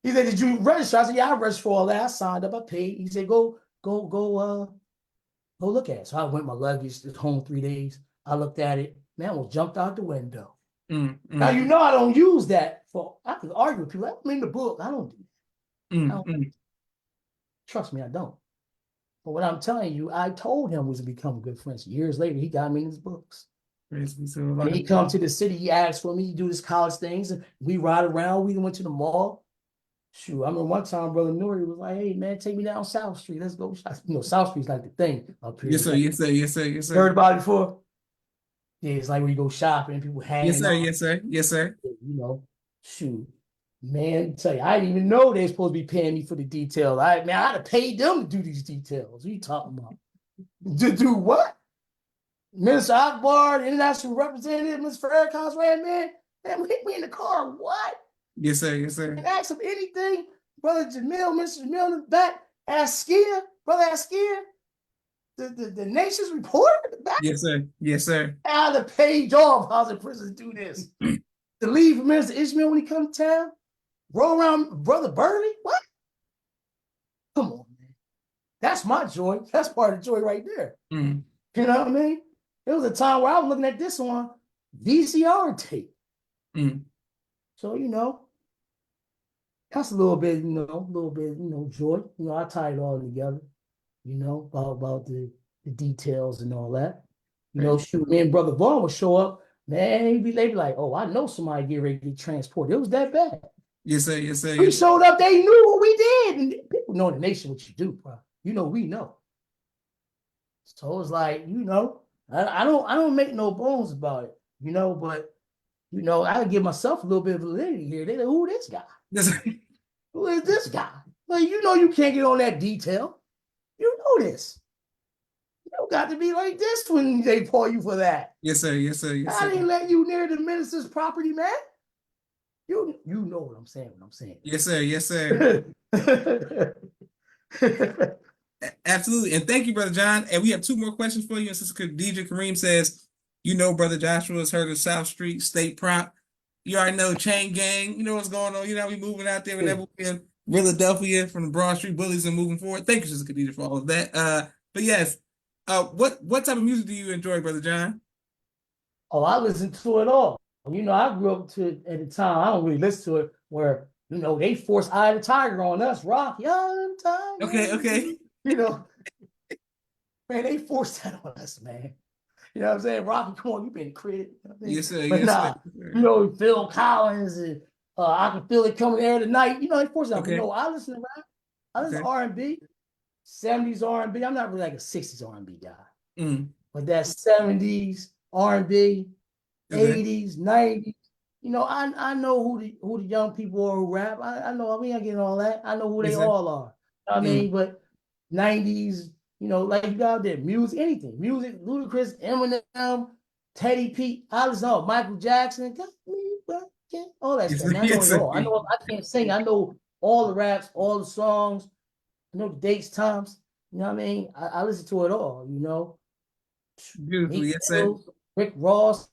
He said, did you register? I said, yeah, I registered for all that. I signed up, I paid. He said, go look at it. So I went my luggage, it's home 3 days. I looked at it. Man, I almost jumped out the window. Now, I don't use that for, I can argue with people. I'm in the book. I don't do that. Trust me, I don't. But what I'm telling you, I told him was to become good friends. Years later, he got me in his books.
Praise be to the
When
Lord.
he come to the city, he asked for me to do this college things, and we ride around. We went to the mall. Shoot, I remember one time, Brother Nuri was like, "Hey man, take me down South Street. Let's go." You know, South Street's like the thing up here.
Yes, sir. Yes, sir. Yes, sir. Yes,
Heard
sir.
about it before? Yeah, it's like where you go shopping, people
Yes,
hanging
sir.
out.
Yes, sir. Yes, sir.
You know, shoot, man. Tell you, I didn't even know they were supposed to be paying me for the detail. I'd have paid them to do these details. What are you talking about? To do what? Minister Akbar, the international representative, Ms. Farrakhan's right, man, we in the car. What?
Yes, sir. Yes, sir.
And ask him anything. Brother Jamil, Mr. Jamil in the back, Askia, Brother Askia, the nation's reporter in the back.
Yes, sir. Yes, sir.
Out of page off, how's the prison do this? To leave for Minister Ishmael when he come to town? Roll around Brother Burley? What? Come on, man. That's my joy. That's part of the joy right there.
Mm.
You know what I mean? There was a time where I was looking at this on VCR tape.
Mm.
So, you know, that's a little bit, joy. You know, I tie it all together, you know, about the details and all that. You know, shoot, me and Brother Vaughn would show up, man, they be like, oh, I know somebody get ready to get transported. It was that bad.
Yes, sir. Yes, sir.
We
Yes, sir.
showed up, they knew what we did. And people know in the nation what you do, bro. You know, we know. So it's like, you know, I don't make no bones about it, you know, but you know, I give myself a little bit of validity here. They like, who this guy?
Yes, sir.
Who is this guy? Well, you know you can't get on that detail. You know this. You don't got to be like this when they call you for that.
Yes, sir. Yes, sir. Yes,
I
sir.
didn't let you near the minister's property, man. You know what I'm saying.
Yes, sir. Yes, sir. Absolutely. And thank you, Brother John. And we have two more questions for you. And Sister Khadija Kareem says, you know, Brother Joshua has heard of South Street State Prompt. You already know Chain Gang. You know what's going on. You know, we moving out there whenever we're in Philadelphia from the Broad Street Bullies and moving forward. Thank you, Sister Khadija, for all of that. But yes, what type of music do you enjoy, Brother John?
Oh, I listen to it all. You know, I grew up to at the time. I don't really listen to it where you know they forced Eye of the Tiger on us, Rock Young Tiger.
Okay.
You know, man, they forced that on us, man. You know what I'm saying? Rocky, come on, you've been credited. You know
Yes, sir.
but
Yes,
nah,
sir.
you know, Phil Collins and I Can Feel It Coming There Tonight. You know, they forced that.
Okay.
You know, I listen to rap. I listen to R&B, 70s R&B. I'm not really like a 60s R&B guy.
Mm.
But that 70s R&B,
Okay.
80s, 90s. You know, I know who the young people are who rap. I know we ain't getting all that. I know who they
Yes, sir.
all are. I mean, but 90s, you know, like you got there, music, anything. Music, Ludacris, Eminem, Teddy P, I listen to Michael Jackson, got me rocking, all that
Yes,
stuff.
sir.
Man, I know
Yes,
it
sir.
all. I know I can't sing. I know all the raps, all the songs. I know the dates, times. You know what I mean? I listen to it all, you know.
Beautiful.
Meek
Yes, sir.
Mills, Rick Ross,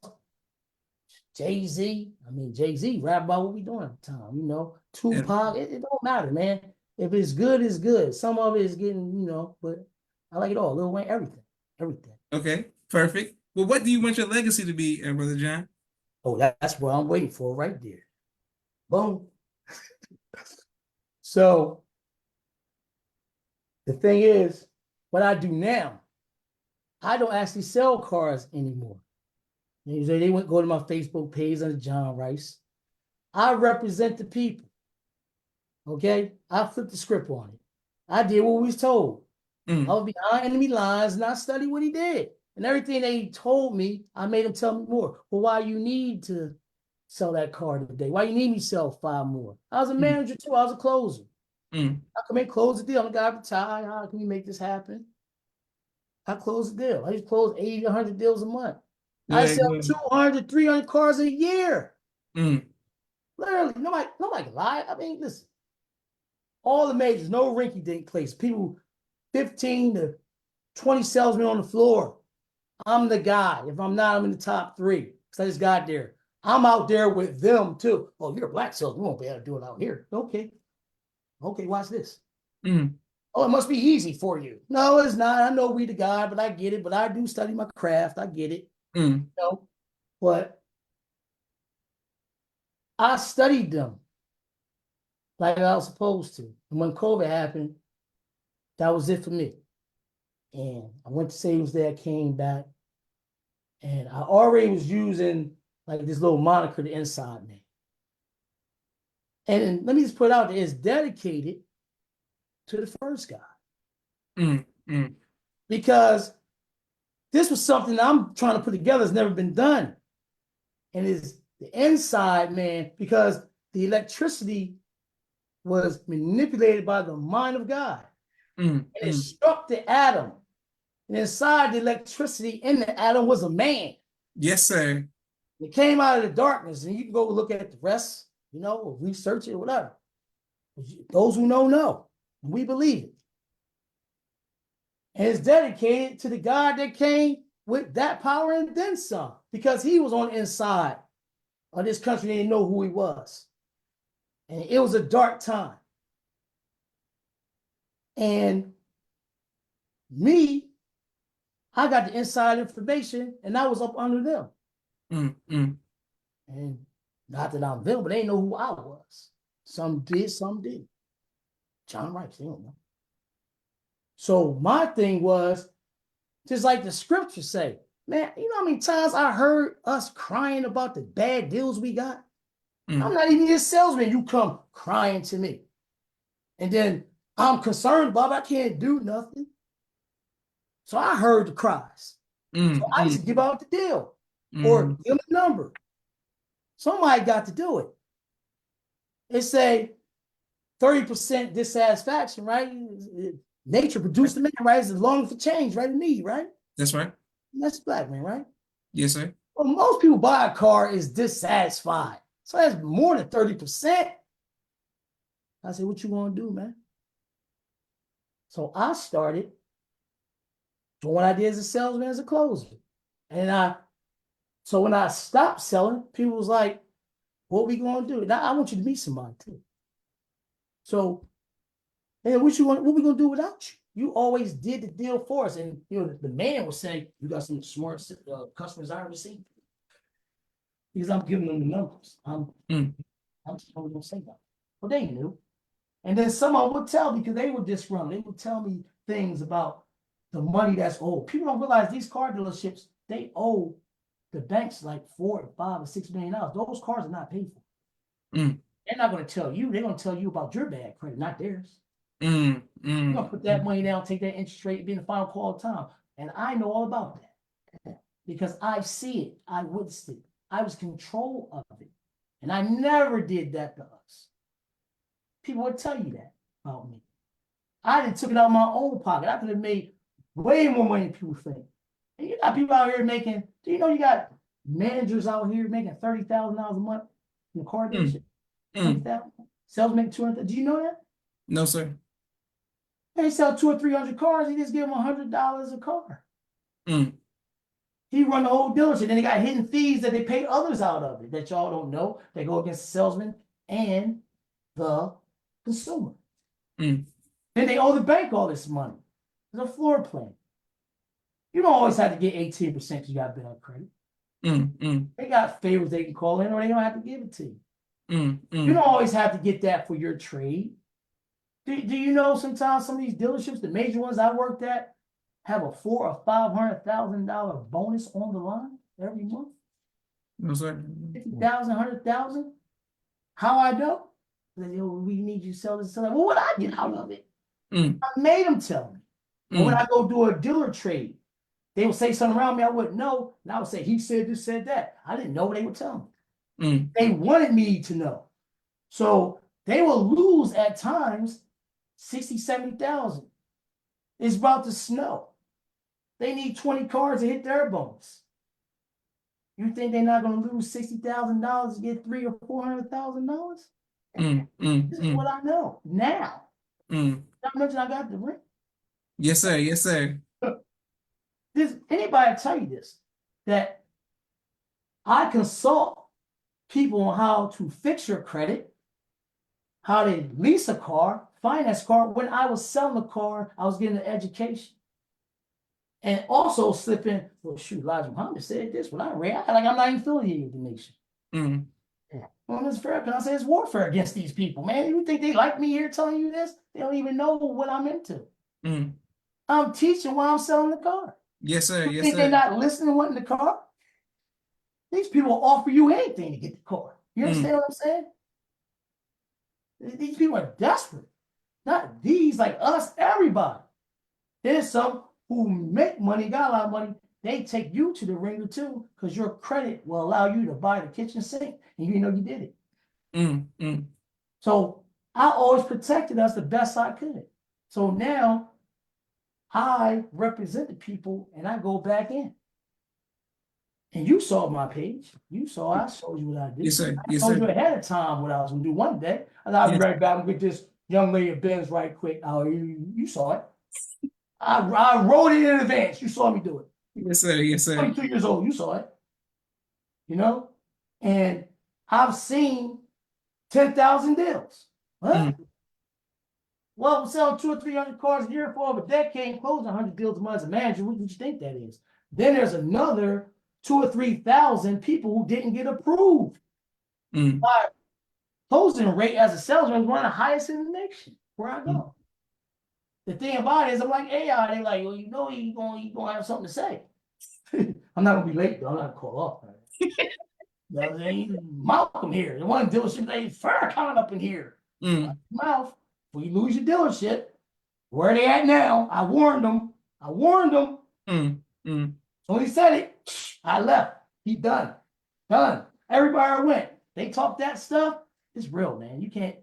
Jay-Z. I mean, Jay-Z rap about what we doing at the time, you know. Tupac, it don't matter, man. If it's good, it's good. Some of it is getting, you know, but I like it all. Lil Wayne, everything.
Okay. Perfect. Well, what do you want your legacy to be, Brother John?
Oh, that's what I'm waiting for right there. Boom. So the thing is, what I do now, I don't actually sell cars anymore. They went go to my Facebook page under John Rice. I represent the people. Okay, I flipped the script on it. I did what we was told. I was behind enemy lines and I studied what he did. And everything they told me, I made him tell me more. Well, why you need to sell that car today? Why you need me to sell 5 more? I was a manager too. I was a closer. I come in, close the deal. I'm a guy retired. How can we make this happen? I close the deal. I just close 80, 100 deals a month. I sell 200, 300 cars a year. Literally, nobody can lie. I mean, listen, all the majors, no rinky dink place. People, 15 to 20 salesmen on the floor. I'm the guy. If I'm not, I'm in the top 3 because I just got there. I'm out there with them too. Oh, you're a black salesman. We won't be able to do it out here. Okay, watch this. Oh, it must be easy for you. No, it's not. I know we the guy, but I get it. But I do study my craft. I get it. You know, but I studied them like I was supposed to. And when COVID happened, that was it for me. And I went to Savings Day, I came back, and I already was using like this little moniker, the Inside Man. And then, let me just put it out there, it's dedicated to the first guy. Because this was something I'm trying to put together, it's never been done. And it's the Inside Man, because the electricity was manipulated by the mind of God. And it struck the atom. And inside the electricity in the atom was a man.
Yes, sir.
It came out of the darkness, and you can go look at the rest, or research it or whatever. Those who know. And we believe it. And it's dedicated to the God that came with that power and then some, because he was on the inside of this country. They didn't know who he was. And it was a dark time. And me, I got the inside information, and I was up under them. And not that I'm them, but they didn't know who I was. Some did, some didn't. John Rice, they don't know. So my thing was, just like the scriptures say, man, you know how many times I heard us crying about the bad deals we got? I'm not even your salesman. You come crying to me. And then I'm concerned, Bob, I can't do nothing. So I heard the cries. So I used to give out the deal or give a number. Somebody got to do it. It say 30% dissatisfaction, right? Nature produced the man, right? It's longing for change, right? A need, right?
That's right.
That's black man, right?
Yes, sir.
Well, most people buy a car is dissatisfied. So that's more than 30%. I said, what you want to do, man? So I started doing what I did as a salesman, as a closer. And so when I stopped selling, people was like, what we going to do? Now I want you to meet somebody too. So, and what we going to do without you? You always did the deal for us. And the man would say, you got some smart customers I received. Because I'm giving them the numbers. I'm just going to say that. Well, they knew. And then someone would tell me, because they were disgruntled. They would tell me things about the money that's owed. People don't realize these car dealerships, they owe the banks like $4 or $5 or $6 million. Those cars are not paid for. They're not going to tell you. They're going to tell you about your bad credit, not theirs. You're going to put that money down, take that interest rate, be in the final call all the time. And I know all about that because I see it. I witnessed it. I was control of it. And I never did that to us. People would tell you that about me. I done took it out of my own pocket. I could have made way more money than people think. And you got people out here making, do you know you got managers out here making $30,000 a month in the car dealership? Sales make $200,000. Do you know that?
No, sir.
They sell 200 or 300 cars. He just give them $100 a car. He run the whole dealership. Then they got hidden fees that they pay others out of it that y'all don't know. They go against the salesman and the consumer. Then they owe the bank all this money. There's a floor plan. You don't always have to get 18% because you got bad credit. They got favors they can call in, or they don't have to give it to you. You don't always have to get that for your trade. Do you know sometimes some of these dealerships, the major ones I worked at, have a $400,000 or $500,000 bonus on the line every month?
No, sir.
50,000, 100,000. How I know? We need you to sell this. Well, what I get out of it? I made them tell me. And when I go do a dealer trade, they would say something around me I wouldn't know, and I would say, he said this, said that. I didn't know what they would tell me. They wanted me to know. So they will lose at times 60, 70,000. It's about to snow. They need 20 cars to hit their bonus. You think they're not going to lose $60,000 to get $300,000 or $400,000? This is what I know now. Not mention I got the rent.
Yes, sir. Yes, sir.
Does anybody tell you this? That I consult people on how to fix your credit, how to lease a car, finance a car. When I was selling a car, I was getting an education. And also slipping, well, shoot, Elijah Muhammad said this when I ran, like I'm not even affiliated with the nation. Well, it's fair, because I say it's warfare against these people, man. You think they like me here telling you this? They don't even know what I'm into.
Mm.
I'm teaching while I'm selling the car.
Yes, sir.
You
Yes,
think they're
sir.
not listening, wanting the car? These people will offer you anything to get the car. You understand what I'm saying? These people are desperate. Not these, like us, everybody. There's some who make money, got a lot of money. They take you to the ringer too, because your credit will allow you to buy the kitchen sink, and you didn't know you did it.
Mm.
So I always protected us the best I could. So now I represent the people, and I go back in. And you saw my page. You saw I showed you what I did.
Yes, sir.
I
Yes,
told you
sir.
ahead of time what I was gonna do one day. And I'll be
Yes.
right back with this young lady at Ben's right quick. Oh, you saw it. I wrote it in advance. You saw me do it.
Yes, sir. Yes, sir.
22 years old, you saw it. You know? And I've seen 10,000 deals. What? Well, we're selling 200 or 300 cars a year for over a decade and closing 100 deals a month as a manager. What do you think that is? Then there's another 2,000 or 3,000 people who didn't get approved. My closing rate as a salesman is one of the highest in the nation where I go. The thing about it is, I'm like AI. They like, well, you know, you gonna have something to say. I'm not gonna be late though. I'm not gonna call off. Malcolm here. The one dealership, they Farrakhan up in here. Mouth. When you lose your dealership, where they at now? I warned them. So when he said it, I left. He done. Everybody I went, they talk that stuff. It's real, man. You can't.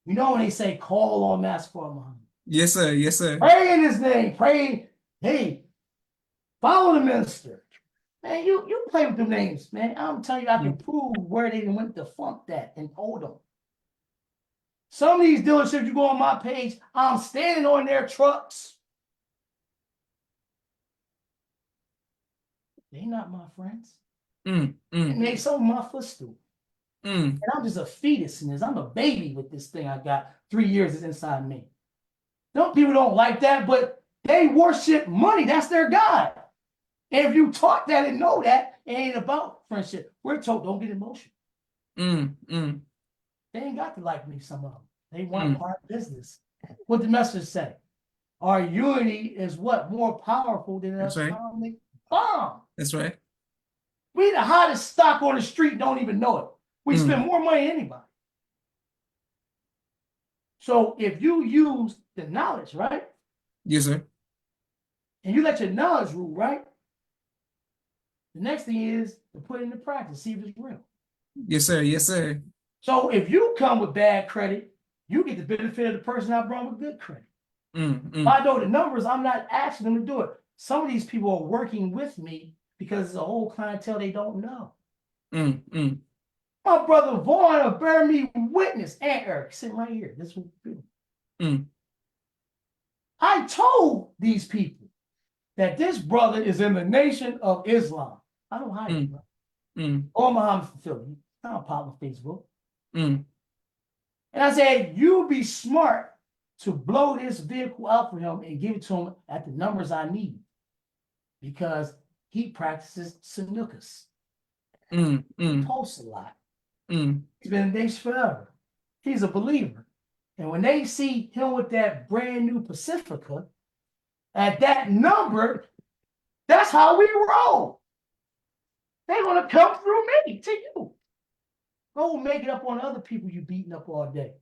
You know when they say call on Master Muhammad.
Yes, sir. Yes, sir.
Pray in his name. Pray. Hey, follow the minister. Man, you play with them names, man. I'm telling you, I can prove where they went to funk that and hold them. Some of these dealerships, you go on my page, I'm standing on their trucks. They not my friends. And they some of my footstool. And I'm just a fetus in this. I'm a baby with this thing I got. 3 years is inside me. Some people don't like that, but they worship money. That's their God. And if you taught that and know that, it ain't about friendship. We're told don't get emotional. They ain't got to like me, some of them. They want part business. What the message say? Our unity is what? More powerful than us atomic bomb.
That's right.
We the hottest stock on the street, don't even know it. We spend more money than anybody. So if you use the knowledge, right?
Yes, sir.
And you let your knowledge rule, right? The next thing is to put it into practice, see if it's real.
Yes, sir. Yes, sir.
So if you come with bad credit, you get the benefit of the person I brought with good credit. If I know the numbers, I'm not asking them to do it. Some of these people are working with me because it's a whole clientele they don't know. My brother Vaughn will bear me witness. And Eric, sitting right here. This will be. I told these people that this brother is in the nation of Islam. I don't hide it, bro. Or Muhammad Philly. I don't pop on Facebook. And I said, you be smart to blow this vehicle out for him and give it to him at the numbers I need. Because he practices Sunukas. He posts a lot. He's been in the nation forever. He's a believer. And when they see him with that brand new Pacifica, at that number, that's how we roll. They're going to come through me to you. Go make it up on other people you beating up all day.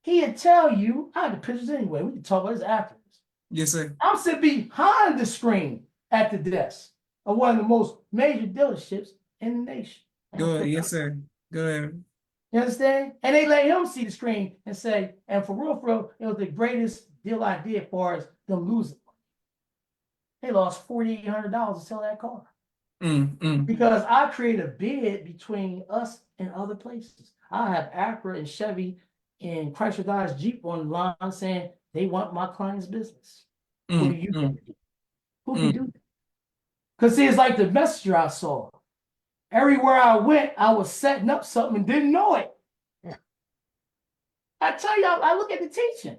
He'll tell you, I have the pictures anyway. We can talk about this afterwards.
Yes, sir.
I'm sitting behind the screen at the desk of one of the most major dealerships in the nation.
Good. Yes, sir. Good.
You understand? And they let him see the screen and say, and for real, it was the greatest deal I did as far as them losing. They lost $4,800 to sell that car. Because I created a bid between us and other places. I have Acura and Chevy and Chrysler Dodge Jeep on the line saying they want my client's business. What do you do? Who can do that? Because see, it's like the messenger I saw. Everywhere I went, I was setting up something and didn't know it. I tell you, I look at the teaching.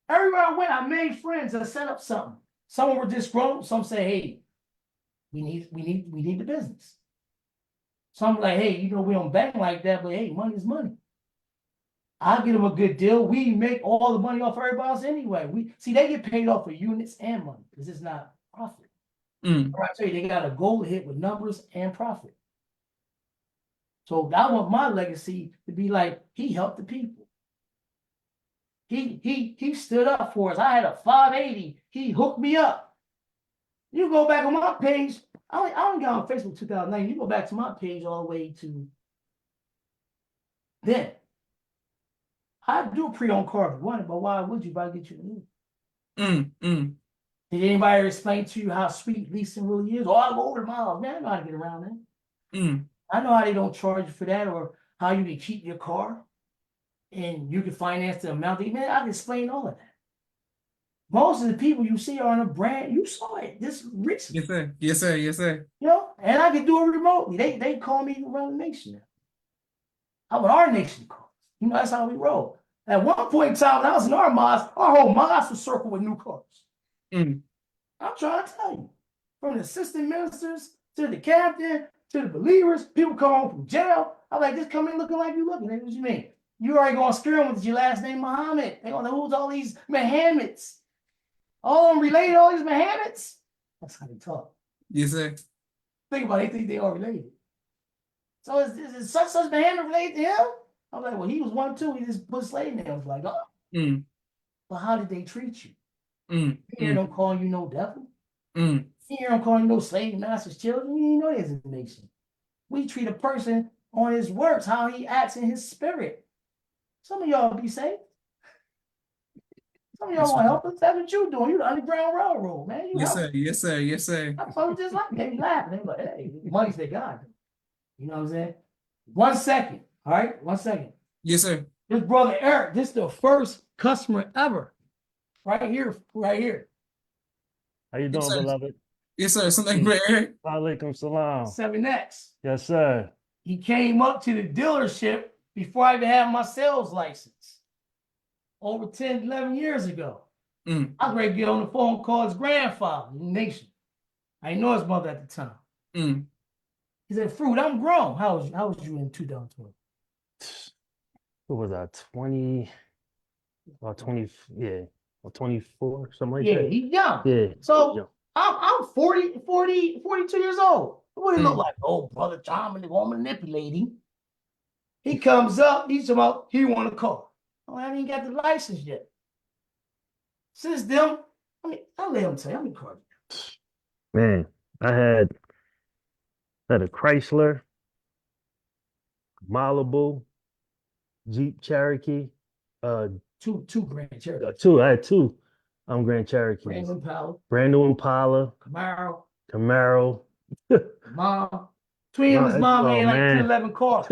Everywhere I went, I made friends and set up something. Some were disgruntled. Some say, hey, we need the business. Some like, hey, we don't bang like that, but hey, money is money. I get them a good deal. We make all the money off everybody else anyway. They get paid off for units and money because it's not profit.
Mm.
I tell you, they got a goal to hit with numbers and profit. So I want my legacy to be like he helped the people. He stood up for us. I had a 580. He hooked me up. You go back on my page. I only got on Facebook 2009. You go back to my page all the way to then. I do pre-owned cars if you want it, but why would you? If I get you a new? Did anybody explain to you how sweet leasing really is? Oh, I go over the miles. Man, I know how to get around that. I know how they don't charge you for that, or how you can keep your car and you can finance the amount. Man, I can explain all of that. Most of the people you see are on a brand. You saw it this recently.
Yes, sir. Yes, sir. Yes, sir.
You know, and I can do it remotely. They call me to run the nation now. I want our nation calls. You know, that's how we roll. At one point in time, when I was in our mosque, our whole mosque was circled with new cars. I'm trying to tell you, from the assistant ministers to the captain to the believers, people come home from jail. I'm like, just come in looking like you looking. What you mean? You already going to scare them with your last name Muhammad. They gonna know who's all these Muhammads. All of them related, all these Muhammads. That's how they talk.
Yes, sir.
Think about it, they think they are related. So is such Muhammad related to him? I'm like, well, he was one too. He just put slave names like, oh. But how did they treat you? You hear them calling you no devil. You hear them calling you no slave master's children. You know there's a nation. We treat a person on his works, how he acts in his spirit. Some of y'all be saved. Some of y'all want to help us. That's what you doing. You the Underground Railroad, man.
Yes, sir. Yes, sir. Yes, sir.
I told just like they laughing. They like, hey, money's their God. You know what I'm saying? 1 second. All right, 1 second.
Yes, sir.
This brother Eric, this is the first customer ever. Right here, right here.
How you doing, beloved?
Yes, sir. Something like Eric.
Walaikum salam.
7X.
Yes, sir.
He came up to the dealership before I even had my sales license. Over 10, 11 years ago. I was ready to get on the phone, call his grandfather in the nation. I didn't know his mother at the time. He said, Fruit, I'm grown. How was you in 2020?
What was that? 20, or 20, yeah, or 24, something like
Yeah,
that.
he's young.
Yeah.
So
young.
I'm 42 years old. What it look like? Oh, brother Tom and the woman manipulating. He comes up, he's about, he want a car. Oh, I haven't even got the license yet. Since then, I'll let him tell you how many cars.
Man, I had a Chrysler, Malibu, Jeep Cherokee,
Two Grand Cherokee.
I had two Grand Cherokees.
Brand new
Impala, Camaro.
Mom. Between him and his mom, they had like 10, 11 cars.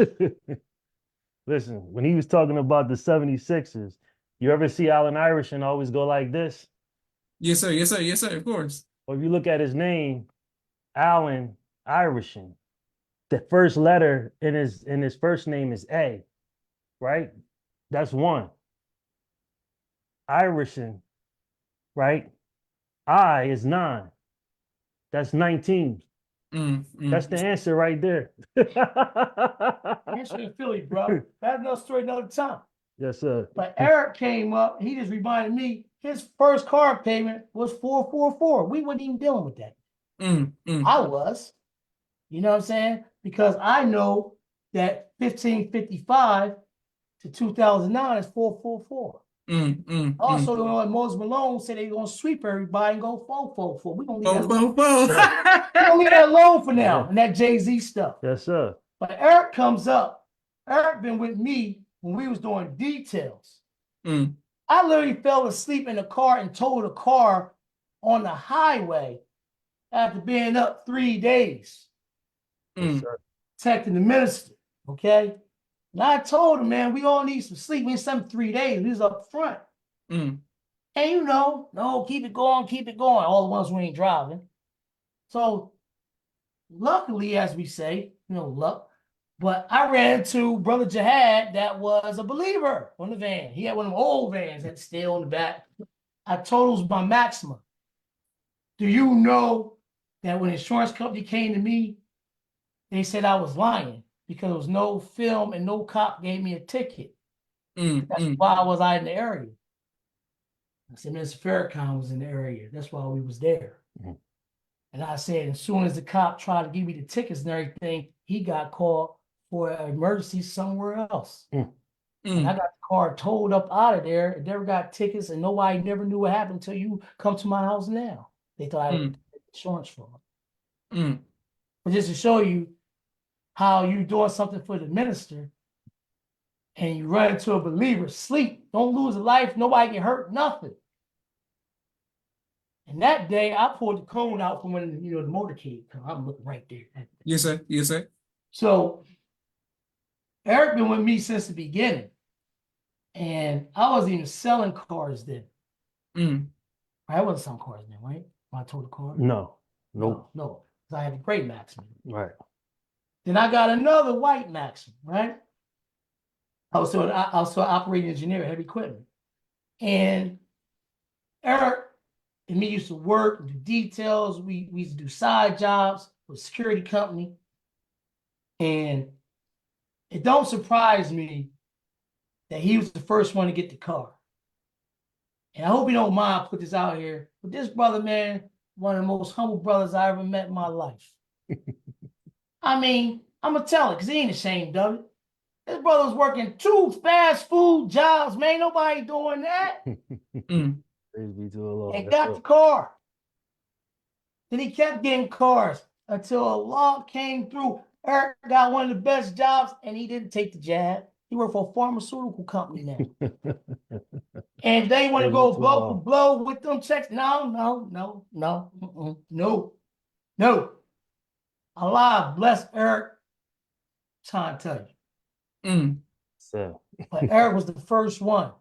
Listen, when he was talking about the 76ers, you ever see Allen Iverson always go like this?
Yes, sir. Yes, sir. Yes, sir. Of course.
Or if you look at his name, Allen Iverson, the first letter in his first name is A, right? That's one. Iverson, right? I is 9. That's 19. That's the answer right there.
Answer in Philly, bro. That's another story another time.
Yes, sir.
But Eric came up, he just reminded me his first car payment was 444. We weren't even dealing with that. I was. You know what I'm saying? Because I know that 1555 to 2009 is 444. Also, the one Moses Malone said they're gonna sweep everybody and go 444. We're gonna leave that alone for now, and that Jay-Z stuff.
Yes, sir.
But Eric comes up. Eric been with me when we was doing details. I literally fell asleep in the car and towed a car on the highway after being up 3 days.
Yes, sir.
Protecting the minister, okay? And I told him, man, we all need some sleep. We need 3 days. We was up front. And you know, no, keep it going, keep it going. All the ones who ain't driving. So luckily, as we say, you know, luck. But I ran into Brother Jihad that was a believer on the van. He had one of them old vans that stay on the back. I told him it was my Maxima. Do you know that when the insurance company came to me, they said I was lying because there was no film and no cop gave me a ticket. That's why was I in the area. I said, Mr. Farrakhan was in the area. That's why we was there.
Mhm.
And I said, as soon as the cop tried to give me the tickets and everything, he got called for an emergency somewhere else. And I got the car towed up out of there and never got tickets, and nobody never knew what happened until you come to my house now. They thought I had insurance fraud. But just to show you how you doing something for the minister and you run into a believer, sleep, don't lose a life, nobody get hurt, nothing. And that day I pulled the cone out from when the motorcade come. I'm looking right there.
Yes, sir. Yes, sir.
So Eric been with me since the beginning. And I wasn't even selling cars then. I wasn't selling cars then, right? When I told the car?
No. Nope.
No. Because I had a gray Maxima.
Right.
Then I got another white Maxima, right? I was still an operating engineer, heavy equipment. And Eric and me used to work and do details. We used to do side jobs with a security company. And it don't surprise me that he was the first one to get the car. And I hope you don't mind I put this out here, but this brother, man, one of the most humble brothers I ever met in my life. I mean, I'm going to tell it because he ain't ashamed of it. This brother was working 2 fast food jobs, man. Nobody doing that.
Praise be to the Lord.
And got the car. Then he kept getting cars until a law came through. Eric got one of the best jobs, and he didn't take the jab. He worked for a pharmaceutical company now. And they want to go blow for blow with them checks. No. Allah bless Eric. Trying to tell you.
So.
But Eric was the first one.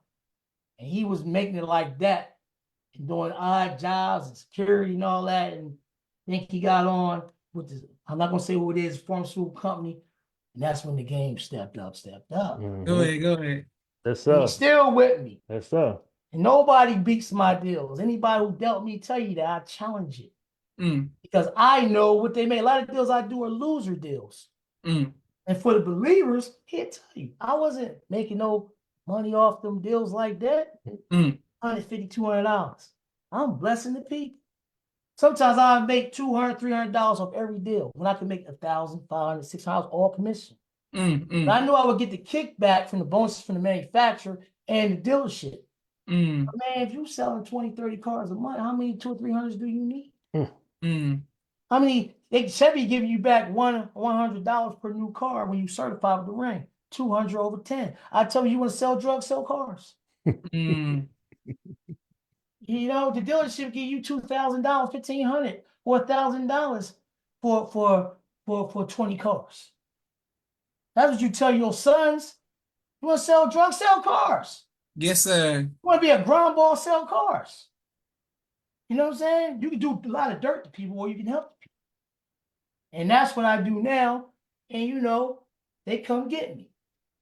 And he was making it like that. And doing odd jobs and security and all that. And I think he got on with this, I'm not going to say who it is, pharmaceutical company. And that's when the game stepped up.
Go ahead.
That's
And
so.
he's still with me.
That's so.
And nobody beats my deals. Anybody who dealt me tell you that I challenge it. Because I know what they make. A lot of deals I do are loser deals. And for the believers, he'll tell you, I wasn't making no money off them deals like that. $150, $200. I'm blessing the people. Sometimes I make $200, $300 off every deal when I can make $1,000, $500, $600 all commission. But I knew I would get the kickback from the bonuses from the manufacturer and the dealership. Man, if you're selling 20, 30 cars a month, how many 200 or 300s do you need? How many? Chevy giving you back $100 per new car when you certify with the ring. 200 over 10. I tell you want to sell drugs, sell cars. You know, the dealership give you $2,000, $1,500, or $1,000 for 20 cars. That's what you tell your sons. You want to sell drugs, sell cars.
Yes, sir.
You want to be a ground ball, sell cars. You know what I'm saying? You can do a lot of dirt to people, or you can help people. And that's what I do now. And you know, they come get me.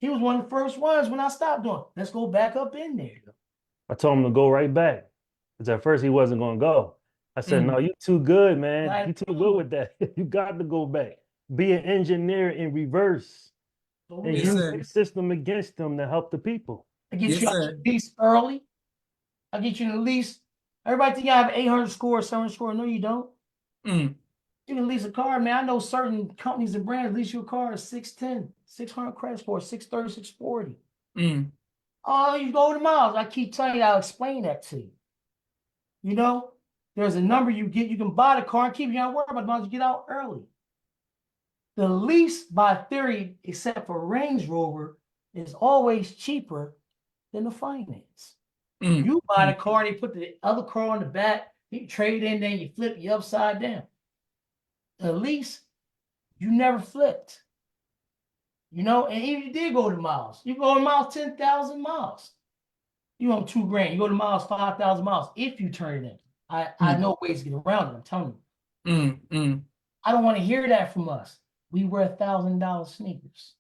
He was one of the first ones when I stopped doing. Let's go back up in there.
I told him to go right back. Because at first he wasn't going to go. I said, no, you too good, man. You too good with that. You got to go back. Be an engineer in reverse. And use the system against them to help the people.
I get you out the lease early. I get you in the lease. Everybody think I have 800 score, 700 score. No, you don't. You can lease a car, man. I know certain companies and brands lease your car at 610, 600 credit score, 630, 640. Oh, you go to miles. I keep telling you, I'll explain that to you. You know, there's a number you get. You can buy the car and keep you not worry about the miles. You get out early. The lease, by theory, except for Range Rover, is always cheaper than the finance. You buy the car, they put the other car on the back, you trade in, then you flip you upside down. The lease, you never flipped. You know, and even if you did go to miles, you go to miles 10,000 miles. You own $2,000. You go to miles 5,000 miles if you turn it in. I know ways to get around it. I'm telling you. I don't want to hear that from us. We wear $1,000 sneakers.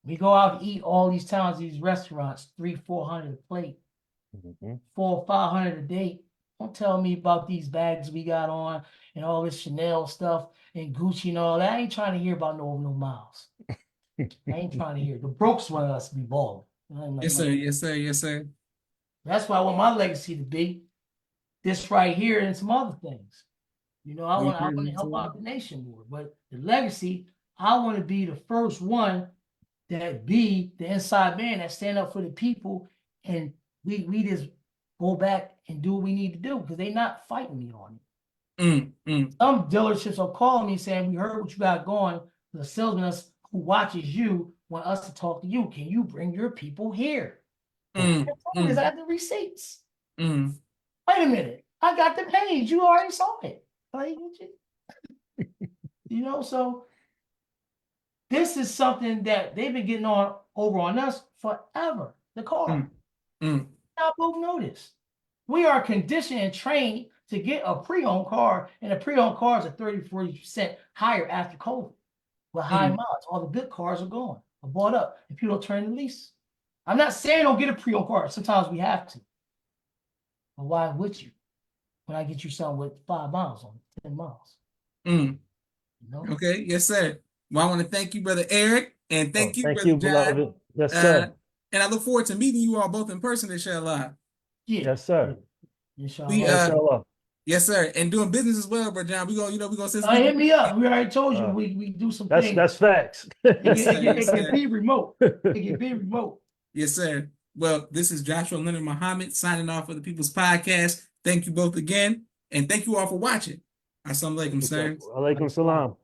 We go out to eat all these times, these restaurants, $300, $400 a plate, $400 or $500 a date. Don't tell me about these bags we got on and all this Chanel stuff and Gucci and all that. I ain't trying to hear about no miles. I ain't trying to hear. The brokes want us to be balling.
Yes, sir. Yes, sir. Yes, sir.
That's why I want my legacy to be this right here and some other things. I want to help out the nation more. But the legacy, I want to be the first one that be the inside man that stand up for the people, and we just go back and do what we need to do because they not fighting me on it. Some dealerships are calling me saying, we heard what you got going. The salesman who watches you want us to talk to you. Can you bring your people here? I have the receipts. Wait a minute. I got the page. You already saw it. Like, so this is something that they've been getting over on us forever. The car. Y'all both know this. We are conditioned and trained to get a pre-owned car, and a pre-owned car is 30-40% higher after COVID. With high miles, all the good cars are gone, are bought up, and people don't turn the lease. I'm not saying don't get a pre-owned car. Sometimes we have to. But why would you? When I get you something with 5 miles on it, 10 miles.
Okay, yes, sir. Well, I want to thank you, Brother Eric, and thank you, Brother John.
Beloved. Yes, sir.
And I look forward to meeting you all both in person, inshallah.
Yeah.
Yes, sir.
Inshallah.
Yes, sir. And doing business as well, Brother John. We're gonna send
hit me up. We already told you we do some things.
That's facts.
It can be remote. It can be remote.
Yes, sir. Well, this is Joshua Leonard Muhammad signing off for the People's Podcast. Thank you both again, and thank you all for watching. Assalamu alaikum, sir.
Alaikum salam.